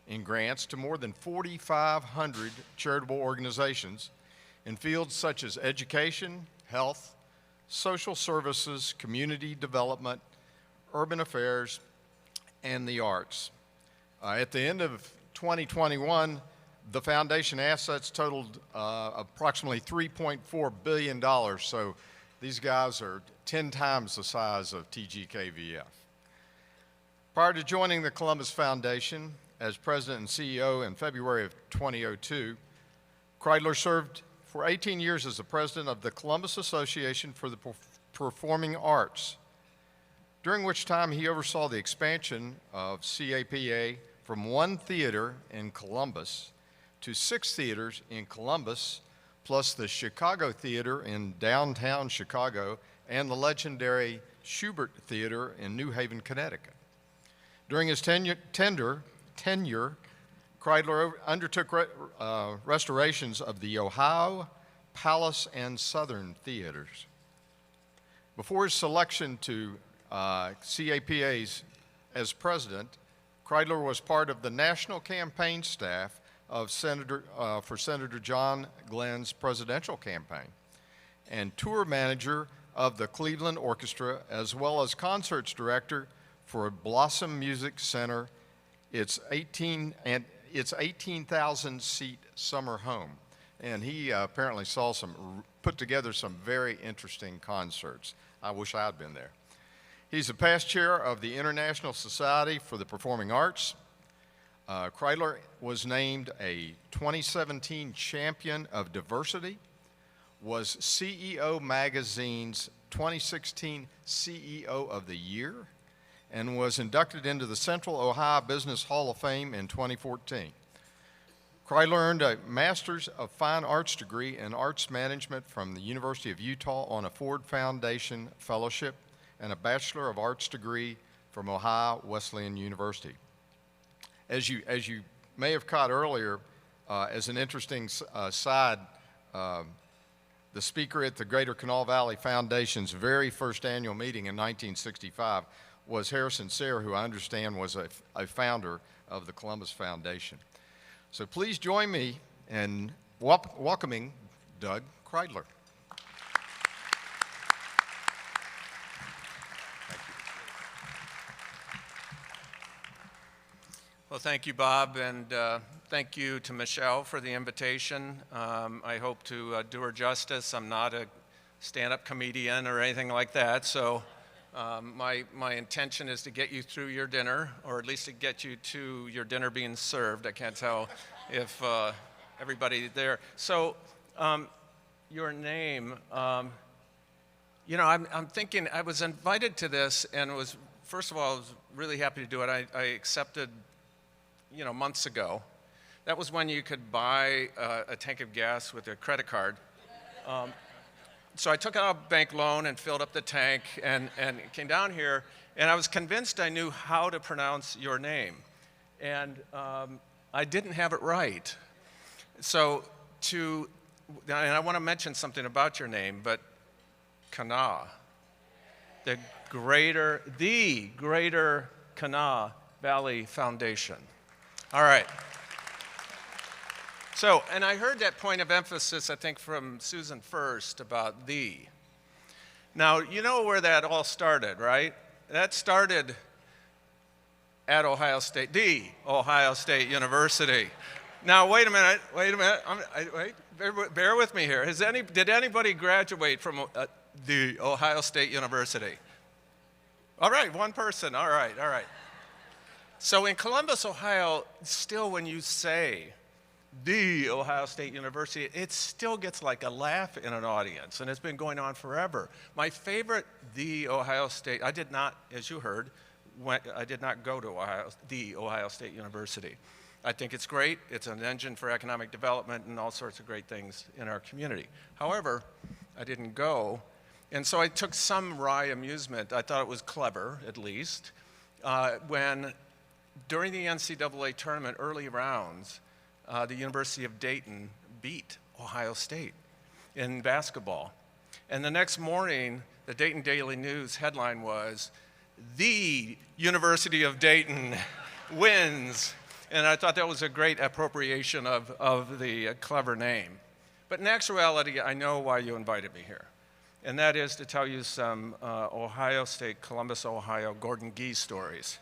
in grants to more than 4,500 charitable organizations in fields such as education, health, social services, community development, urban affairs, and the arts. At the end of 2021, the foundation assets totaled approximately $3.4 billion, so these guys are 10 times the size of TGKVF. Prior to joining the Columbus Foundation as president and CEO in February of 2002, Kreidler served for 18 years as the president of the Columbus Association for the Performing Arts, during which time he oversaw the expansion of CAPA from 1 theater in Columbus to 6 theaters in Columbus, plus the Chicago Theater in downtown Chicago and the legendary Schubert Theater in New Haven, Connecticut. During his tenure, Kreidler undertook restorations of the Ohio, Palace, and Southern theaters. Before his selection to CAPA's as president, Kreidler was part of the national campaign staff of for Senator John Glenn's presidential campaign, and tour manager of the Cleveland Orchestra, as well as concerts director for Blossom Music Center, its 18,000-seat summer home. And he apparently put together some very interesting concerts. I wish I had been there. He's a past chair of the International Society for the Performing Arts. Kreidler was named a 2017 Champion of Diversity, was CEO Magazine's 2016 CEO of the Year, and was inducted into the Central Ohio Business Hall of Fame in 2014. Kreidler earned a Master's of Fine Arts degree in Arts Management from the University of Utah on a Ford Foundation Fellowship and a Bachelor of Arts degree from Ohio Wesleyan University. As you may have caught earlier, as an interesting side, the speaker at the Greater Kanawha Valley Foundation's very first annual meeting in 1965 was Harrison Sayre, who I understand was a founder of the Columbus Foundation. So please join me in welcoming Doug Kreidler. Well, thank you, Bob, and thank you to Michelle for the invitation. I hope to do her justice. I'm not a stand-up comedian or anything like that, so my intention is to get you through your dinner, or at least to get you to your dinner being served. I can't tell if everybody there. So, your name, you know, I'm thinking, I was invited to this, and first of all, I was really happy to do it. I accepted, you know, months ago. That was when you could buy a tank of gas with a credit card. So I took out a bank loan and filled up the tank and came down here, and I was convinced I knew how to pronounce your name. And I didn't have it right. So and I want to mention something about your name, but Kanawha, the Greater Kanawha Valley Foundation. All right. So, and I heard that point of emphasis, I think, from Susan first about the. Now, you know where that all started, right? That started at Ohio State, the Ohio State University. Now, wait a minute. Bear with me here. Did anybody graduate from the Ohio State University? All right, one person. All right. So in Columbus, Ohio, still when you say the Ohio State University, it still gets like a laugh in an audience, and it's been going on forever. My favorite, the Ohio State, I did not, as you heard, I did not go to the Ohio State University. I think it's great. It's an engine for economic development and all sorts of great things in our community. However, I didn't go, and so I took some wry amusement. I thought it was clever, at least, when during the NCAA tournament early rounds, the University of Dayton beat Ohio State in basketball. And the next morning, the Dayton Daily News headline was, "The University of Dayton wins." And I thought that was a great appropriation of the clever name. But in actuality, I know why you invited me here. And that is to tell you some Ohio State, Columbus, Ohio, Gordon Gee stories,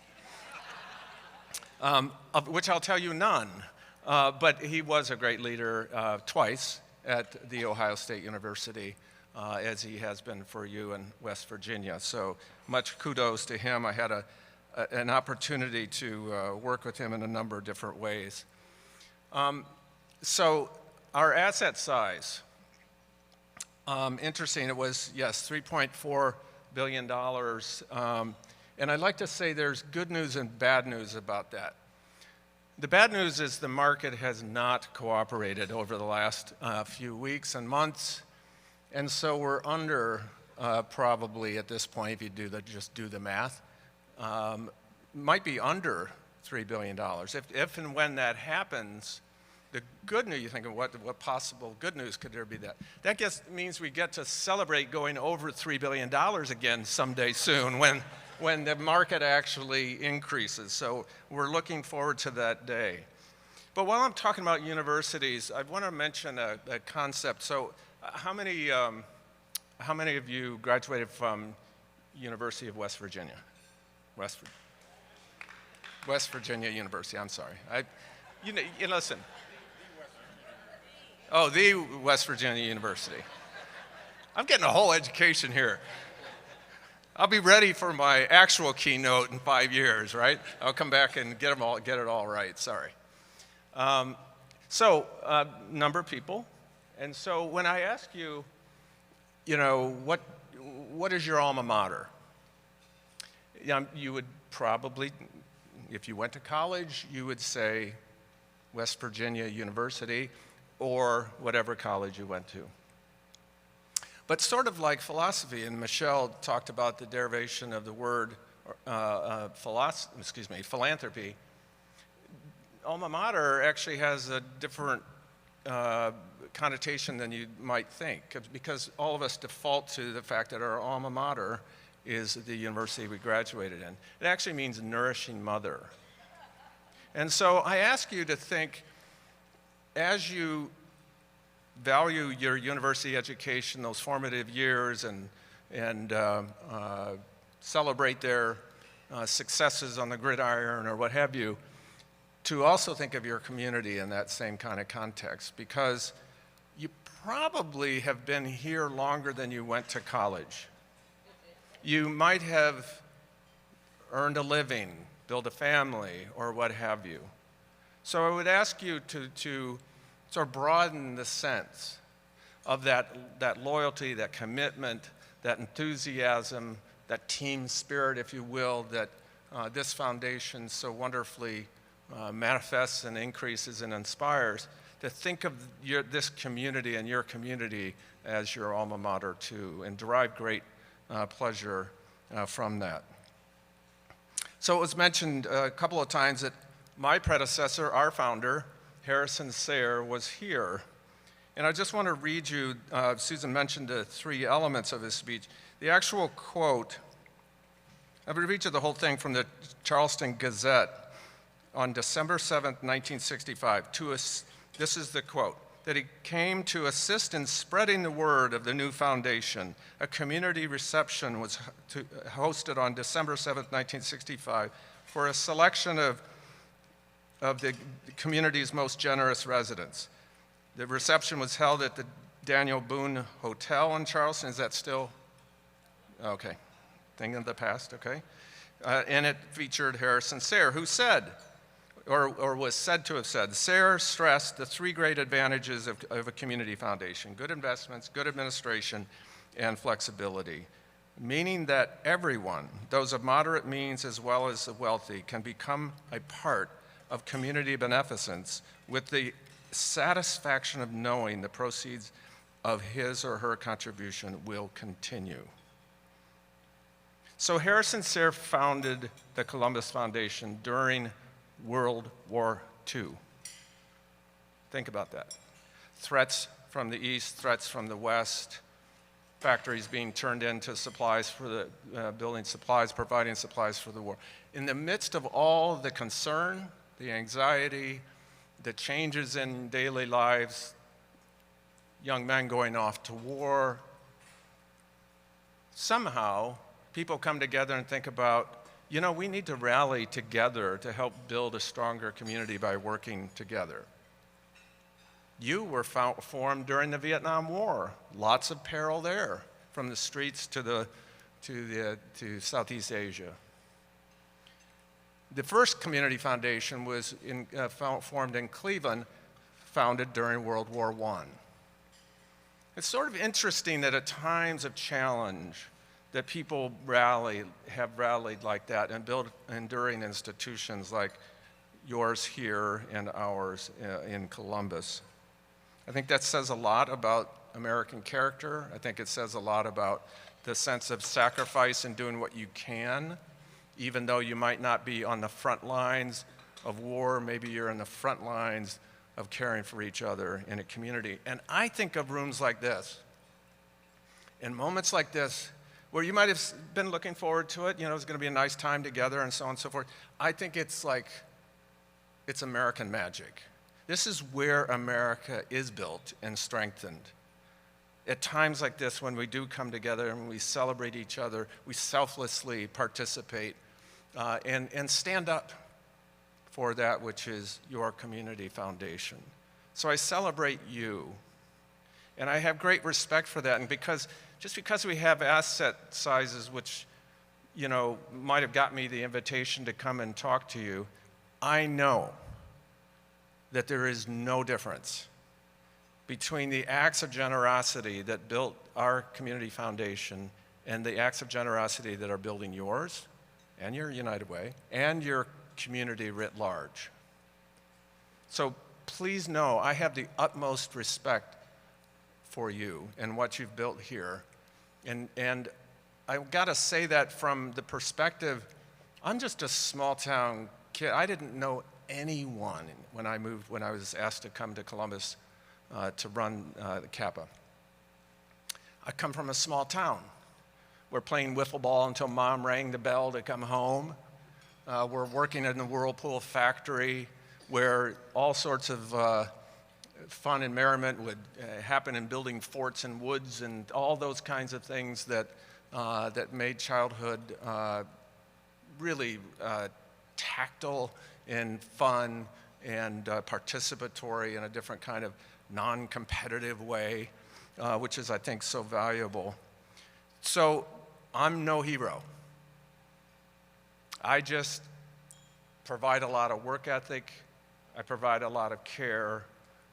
of which I'll tell you none. But he was a great leader twice at the Ohio State University, as he has been for you in West Virginia. So much kudos to him. I had an opportunity to work with him in a number of different ways. So our asset size, interesting, it was, yes, $3.4 billion. And I'd like to say there's good news and bad news about that. The bad news is the market has not cooperated over the last few weeks and months. And so we're under, probably at this point, if you just do the math, might be under $3 billion. If and when that happens, the good news, you think of what possible good news could there be that? That means we get to celebrate going over $3 billion again someday soon when the market actually increases. So we're looking forward to that day. But while I'm talking about universities, I want to mention a concept. So how many of you graduated from University of West Virginia? West Virginia University, I'm sorry. Listen. Oh, the West Virginia University. I'm getting a whole education here. I'll be ready for my actual keynote in 5 years, right? I'll come back and get it all right, sorry. Number of people. And so when I ask you, what is your alma mater? You would probably, if you went to college, you would say West Virginia University or whatever college you went to. But sort of like philosophy, and Michelle talked about the derivation of the word philanthropy, alma mater actually has a different connotation than you might think, because all of us default to the fact that our alma mater is the university we graduated in. It actually means nourishing mother. And so I ask you to think, as you value your university education, those formative years, and celebrate their successes on the gridiron or what have you, to also think of your community in that same kind of context, because you probably have been here longer than you went to college. You might have earned a living, built a family, or what have you. So I would ask you to sort of broaden the sense of that loyalty, that commitment, that enthusiasm, that team spirit, if you will, that this foundation so wonderfully manifests and increases and inspires, to think of this community and your community as your alma mater too, and derive great pleasure from that. So it was mentioned a couple of times that my predecessor, our founder, Harrison Sayre, was here. And I just want to read you, Susan mentioned the 3 elements of his speech. The actual quote, I'm going to read you the whole thing from the Charleston Gazette on December 7th, 1965. This is the quote, that he came to assist in spreading the word of the new foundation. A community reception was hosted on December 7th, 1965, for a selection of the community's most generous residents. The reception was held at the Daniel Boone Hotel in Charleston. Is that still? Okay, thing of the past, okay. And it featured Harrison Sayre, who said, or was said to have said, Sayre stressed the 3 great advantages of a community foundation: good investments, good administration, and flexibility, meaning that everyone, those of moderate means as well as the wealthy, can become a part of community beneficence with the satisfaction of knowing the proceeds of his or her contribution will continue. So Harrison Sayre founded the Columbus Foundation during World War II. Think about that. Threats from the east, threats from the west, factories being turned into supplies for the building supplies, providing supplies for the war. In the midst of all the concern, the anxiety, the changes in daily lives, young men going off to war, somehow people come together and think about, you know, we need to rally together to help build a stronger community by working together. You were formed during the Vietnam War. Lots of peril there, from the streets to Southeast Asia. The first community foundation was formed in Cleveland, founded during World War I. It's sort of interesting that at times of challenge, that people have rallied like that and built enduring institutions like yours here and ours in Columbus. I think that says a lot about American character. I think it says a lot about the sense of sacrifice and doing what you can, even though you might not be on the front lines of war, maybe you're in the front lines of caring for each other in a community. And I think of rooms like this, in moments like this, where you might have been looking forward to it, you know, it's going to be a nice time together and so on and so forth. I think it's like, it's American magic. This is where America is built and strengthened. At times like this, when we do come together and we celebrate each other, we selflessly participate and stand up for that which is your community foundation. So I celebrate you. And I have great respect for that. And just because we have asset sizes which, you know, might have got me the invitation to come and talk to you, I know that there is no difference between the acts of generosity that built our community foundation and the acts of generosity that are building yours and your United Way and your community writ large. So please know I have the utmost respect for you and what you've built here. And I've got to say that from the perspective, I'm just a small town kid. I didn't know anyone when I was asked to come to Columbus to run the Kappa. I come from a small town. We're playing wiffle ball until mom rang the bell to come home. We're working in the Whirlpool factory where all sorts of fun and merriment would happen in building forts and woods and all those kinds of things that made childhood really tactile and fun and participatory in a different kind of non-competitive way, which is, I think, so valuable. So I'm no hero. I just provide a lot of work ethic, I provide a lot of care,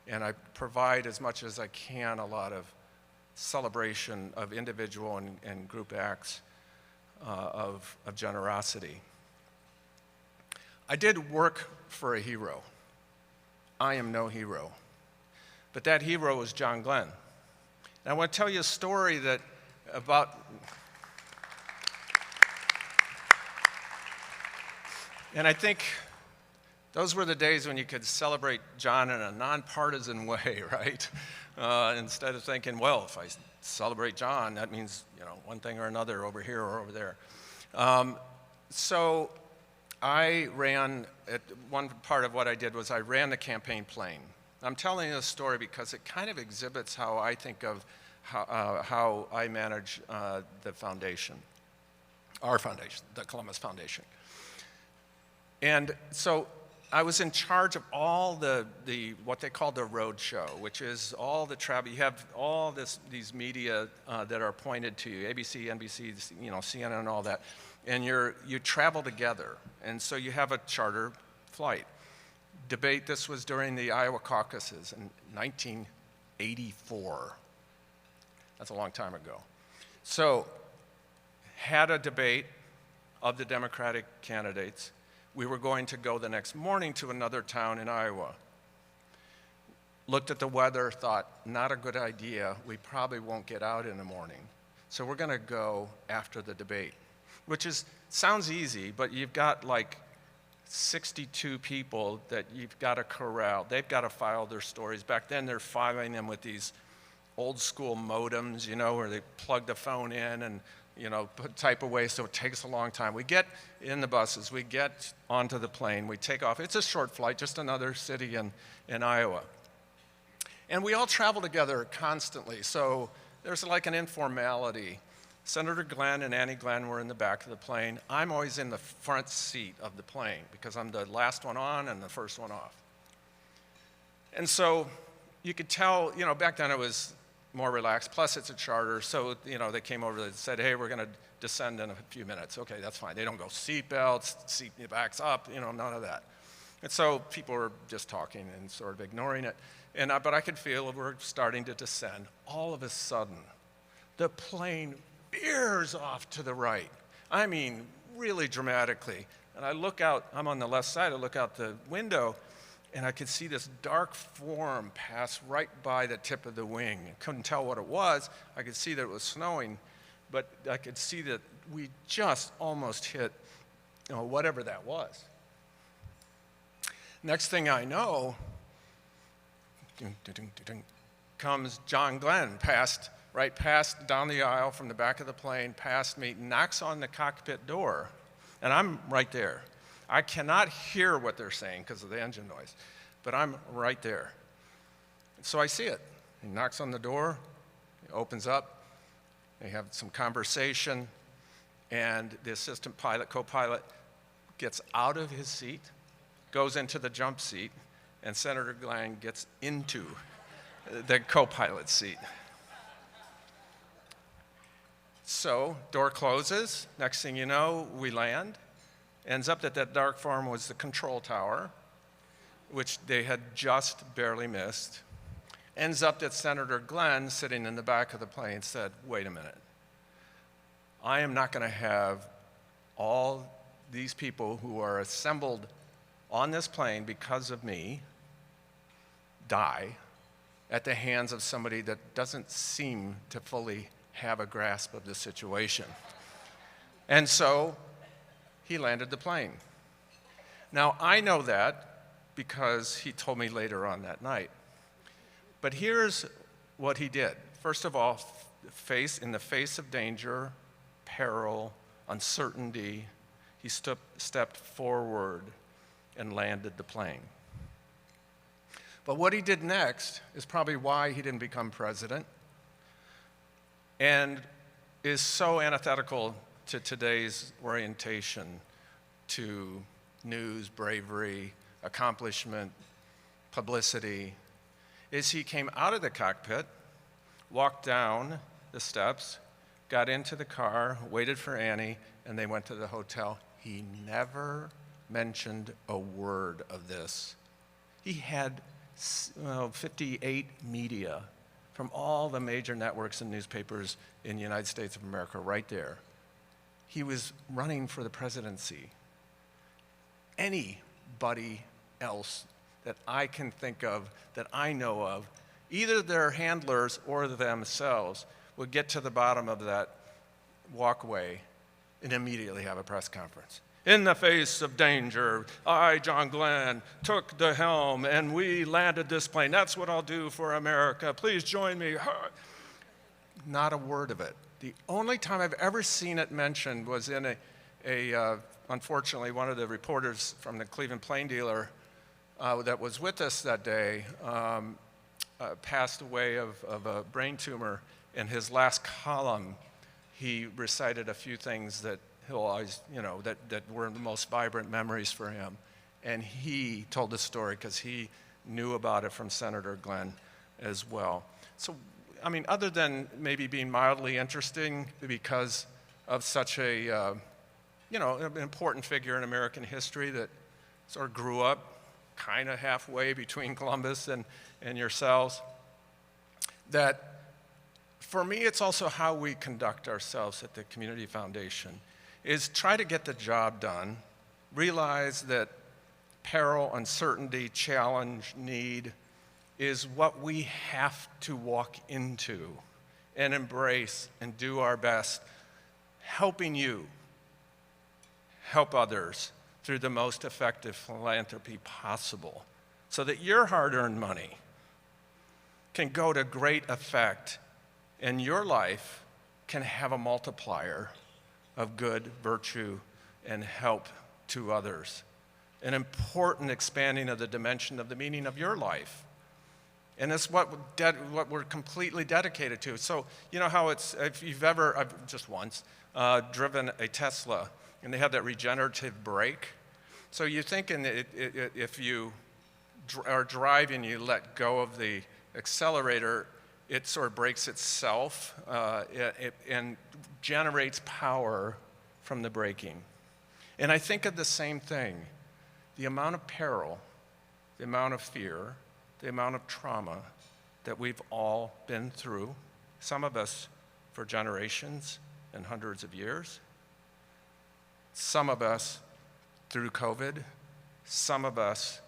and I provide as much as I can a lot of celebration of individual and group acts of generosity. I did work for a hero. I am no hero. But that hero was John Glenn. And I want to tell you a story and I think those were the days when you could celebrate John in a nonpartisan way, right? Instead of thinking, well, if I celebrate John, that means, you know, one thing or another over here or over there. So I ran, one part of what I did was I ran the campaign plane. I'm telling you this story because it kind of exhibits how I think of how I manage the foundation, our foundation, the Columbus Foundation. And so I was in charge of all the what they call the road show, which is all the travel. You have all these media that are appointed to you, ABC, NBC, you know, CNN, and all that, and you travel together, and so you have a charter flight. Debate. This was during the Iowa caucuses in 1984. That's a long time ago. So had a debate of the Democratic candidates. We were going to go the next morning to another town in Iowa. Looked at the weather, thought, not a good idea. We probably won't get out in the morning. So we're going to go after the debate, which sounds easy, but you've got like 62 people that you've got to corral. They've got to file their stories. Back then, they're filing them with these old school modems, you know, where they plug the phone in and, you know, type away, so it takes a long time. We get in the buses, we get onto the plane, we take off. It's a short flight, just another city in Iowa. And we all travel together constantly, so there's like an informality. Senator Glenn and Annie Glenn were in the back of the plane. I'm always in the front seat of the plane because I'm the last one on and the first one off. And so you could tell, you know, back then it was more relaxed, plus it's a charter, so, you know, they came over and said, hey, we're gonna descend in a few minutes. Okay, that's fine. They don't go seat belts, seat backs up, you know, none of that. And so people were just talking and sort of ignoring it. But I could feel we're starting to descend. All of a sudden, the plane veers off to the right. I mean, really dramatically. And I look out, I'm on the left side, I look out the window, and I could see this dark form pass right by the tip of the wing. I couldn't tell what it was. I could see that it was snowing, but I could see that we just almost hit, you know, whatever that was. Next thing I know, comes John Glenn, right past down the aisle from the back of the plane, past me, knocks on the cockpit door, and I'm right there. I cannot hear what they're saying because of the engine noise, but I'm right there. So I see it. He knocks on the door, it opens up, they have some conversation, and the assistant pilot, co-pilot, gets out of his seat, goes into the jump seat, and Senator Glenn gets into the co-pilot seat. So, door closes, next thing you know, we land. Ends up that dark form was the control tower, which they had just barely missed. Ends up that Senator Glenn, sitting in the back of the plane, said, wait a minute. I am not gonna have all these people who are assembled on this plane because of me die at the hands of somebody that doesn't seem to fully have a grasp of the situation. And so he landed the plane. Now, I know that because he told me later on that night. But here's what he did. First of all, in the face of danger, peril, uncertainty, he stepped forward and landed the plane. But what he did next is probably why he didn't become president and is so antithetical to today's orientation to news, bravery, accomplishment, publicity, is he came out of the cockpit, walked down the steps, got into the car, waited for Annie, and they went to the hotel. He never mentioned a word of this. He had 58 media from all the major networks and newspapers in the United States of America right there. He was running for the presidency. Anybody else that I can think of, that I know of, either their handlers or themselves, would get to the bottom of that walkway and immediately have a press conference. In the face of danger, I, John Glenn, took the helm and we landed this plane. That's what I'll do for America. Please join me. Not a word of it. The only time I've ever seen it mentioned was in unfortunately, one of the reporters from the Cleveland Plain Dealer that was with us that day passed away of a brain tumor. In his last column, he recited a few things that he'll always, you know, that were the most vibrant memories for him. And he told the story because he knew about it from Senator Glenn as well. So, I mean, other than maybe being mildly interesting because of such a, you know, an important figure in American history that sort of grew up kind of halfway between Columbus and yourselves, that for me, it's also how we conduct ourselves at the Community Foundation, is try to get the job done, realize that peril, uncertainty, challenge, need is what we have to walk into and embrace and do our best, helping you help others through the most effective philanthropy possible so that your hard-earned money can go to great effect and your life can have a multiplier of good, virtue, and help to others. An important expanding of the dimension of the meaning of your life. And it's what we're completely dedicated to. So you know how it's, if you've ever, I've just once, driven a Tesla, and they have that regenerative brake. So you're thinking if you are driving, you let go of the accelerator, it sort of brakes itself and generates power from the braking. And I think of the same thing. The amount of peril, the amount of fear, the amount of trauma that we've all been through, some of us for generations and hundreds of years, some of us through COVID, some of us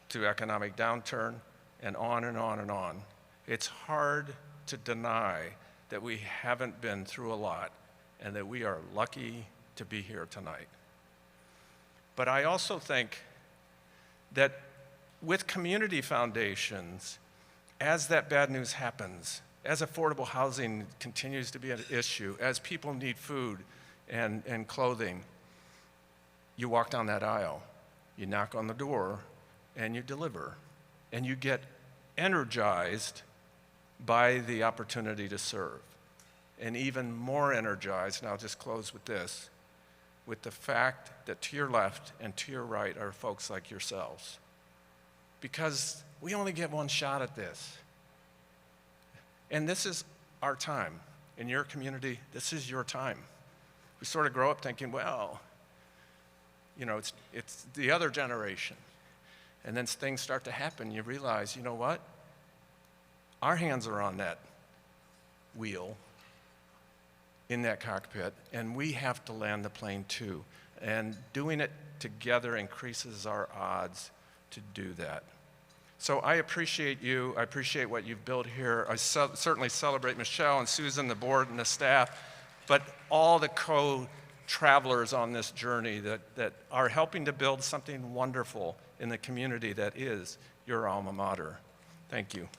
through economic downturn, and on and on and on. It's hard to deny that we haven't been through a lot and that we are lucky to be here tonight. But I also think that with community foundations, as that bad news happens, as affordable housing continues to be an issue, as people need food and clothing, you walk down that aisle, you knock on the door, and you deliver. And you get energized by the opportunity to serve. And even more energized, and I'll just close with this, with the fact that to your left and to your right are folks like yourselves. Because we only get one shot at this. And this is our time. In your community, this is your time. We sort of grow up thinking, well, you know, it's the other generation. And then things start to happen. You realize, you know what? Our hands are on that wheel, in that cockpit, and we have to land the plane too. And doing it together increases our odds to do that. So I appreciate you. I appreciate what you've built here. I certainly celebrate Michelle and Susan, the board and the staff, but all the co-travelers on this journey that are helping to build something wonderful in the community that is your alma mater. Thank you.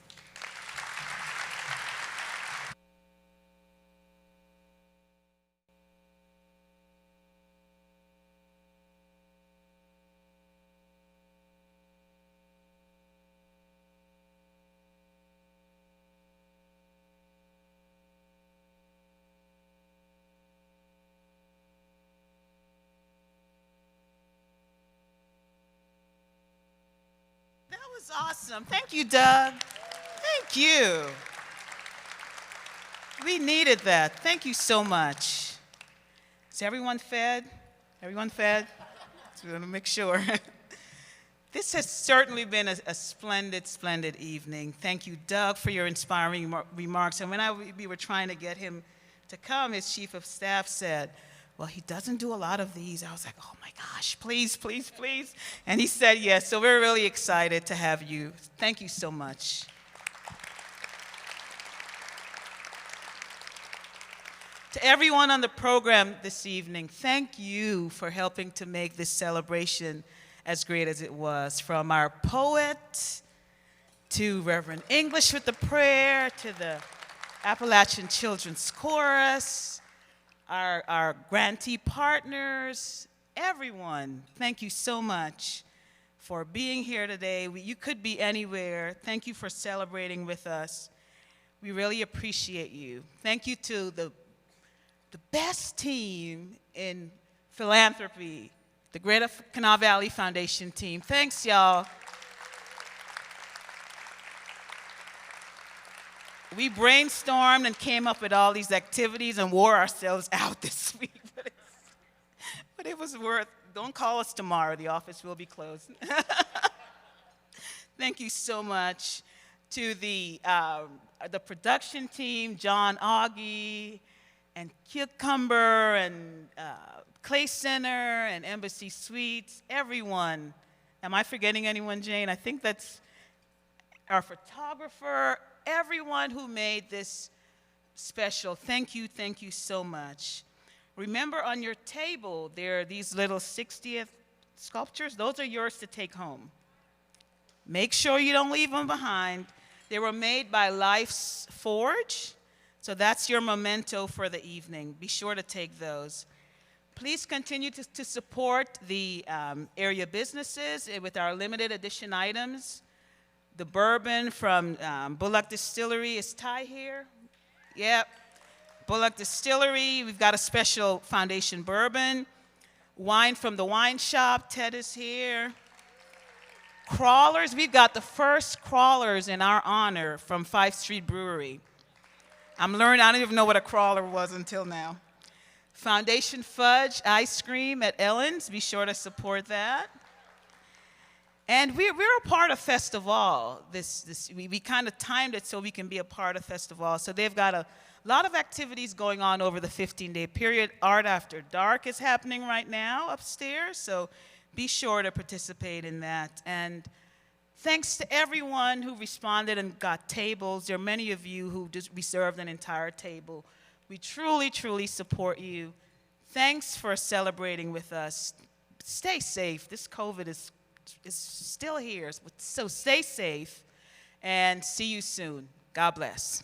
Awesome. Thank you, Doug. Thank you. We needed that. Thank you so much. Is everyone fed? Everyone fed? So we want to make sure. This has certainly been a splendid, splendid evening. Thank you, Doug, for your inspiring remarks. And when we were trying to get him to come, his chief of staff said, well, he doesn't do a lot of these. I was like, oh my gosh, please, please, please. And he said yes, so we're really excited to have you. Thank you so much. To everyone on the program this evening, thank you for helping to make this celebration as great as it was. From our poet, to Reverend English with the prayer, to the Appalachian Children's Chorus, our grantee partners, everyone, thank you so much for being here today. You could be anywhere. Thank you for celebrating with us. We really appreciate you. Thank you to the best team in philanthropy, the Greater Kanawha Valley Foundation team. Thanks, y'all. We brainstormed and came up with all these activities and wore ourselves out this week. But it was worth, don't call us tomorrow, the office will be closed. Thank you so much to the production team, John Augie, and Cucumber, and Clay Center, and Embassy Suites, everyone. Am I forgetting anyone, Jane? I think that's our photographer, everyone who made this special. Thank you so much. Remember, on your table, there are these little 60th sculptures, those are yours to take home. Make sure you don't leave them behind. They were made by Life's Forge, so that's your memento for the evening. Be sure to take those. Please continue to support the area businesses with our limited edition items. The bourbon from Bullock Distillery. Is Ty here? Yep. Bullock Distillery. We've got a special foundation bourbon. Wine from the wine shop. Ted is here. Crawlers. We've got the first crawlers in our honor from 5th Street Brewery. I'm learning. I don't even know what a crawler was until now. Foundation Fudge ice cream at Ellen's. Be sure to support that. And we're a part of Festival. We kind of timed it so we can be a part of Festival. So they've got a lot of activities going on over the 15-day period. Art After Dark is happening right now upstairs, so be sure to participate in that. And thanks to everyone who responded and got tables. There are many of you who just reserved an entire table. We truly, truly support you. Thanks for celebrating with us. Stay safe. This COVID is still here, so stay safe and see you soon. God bless.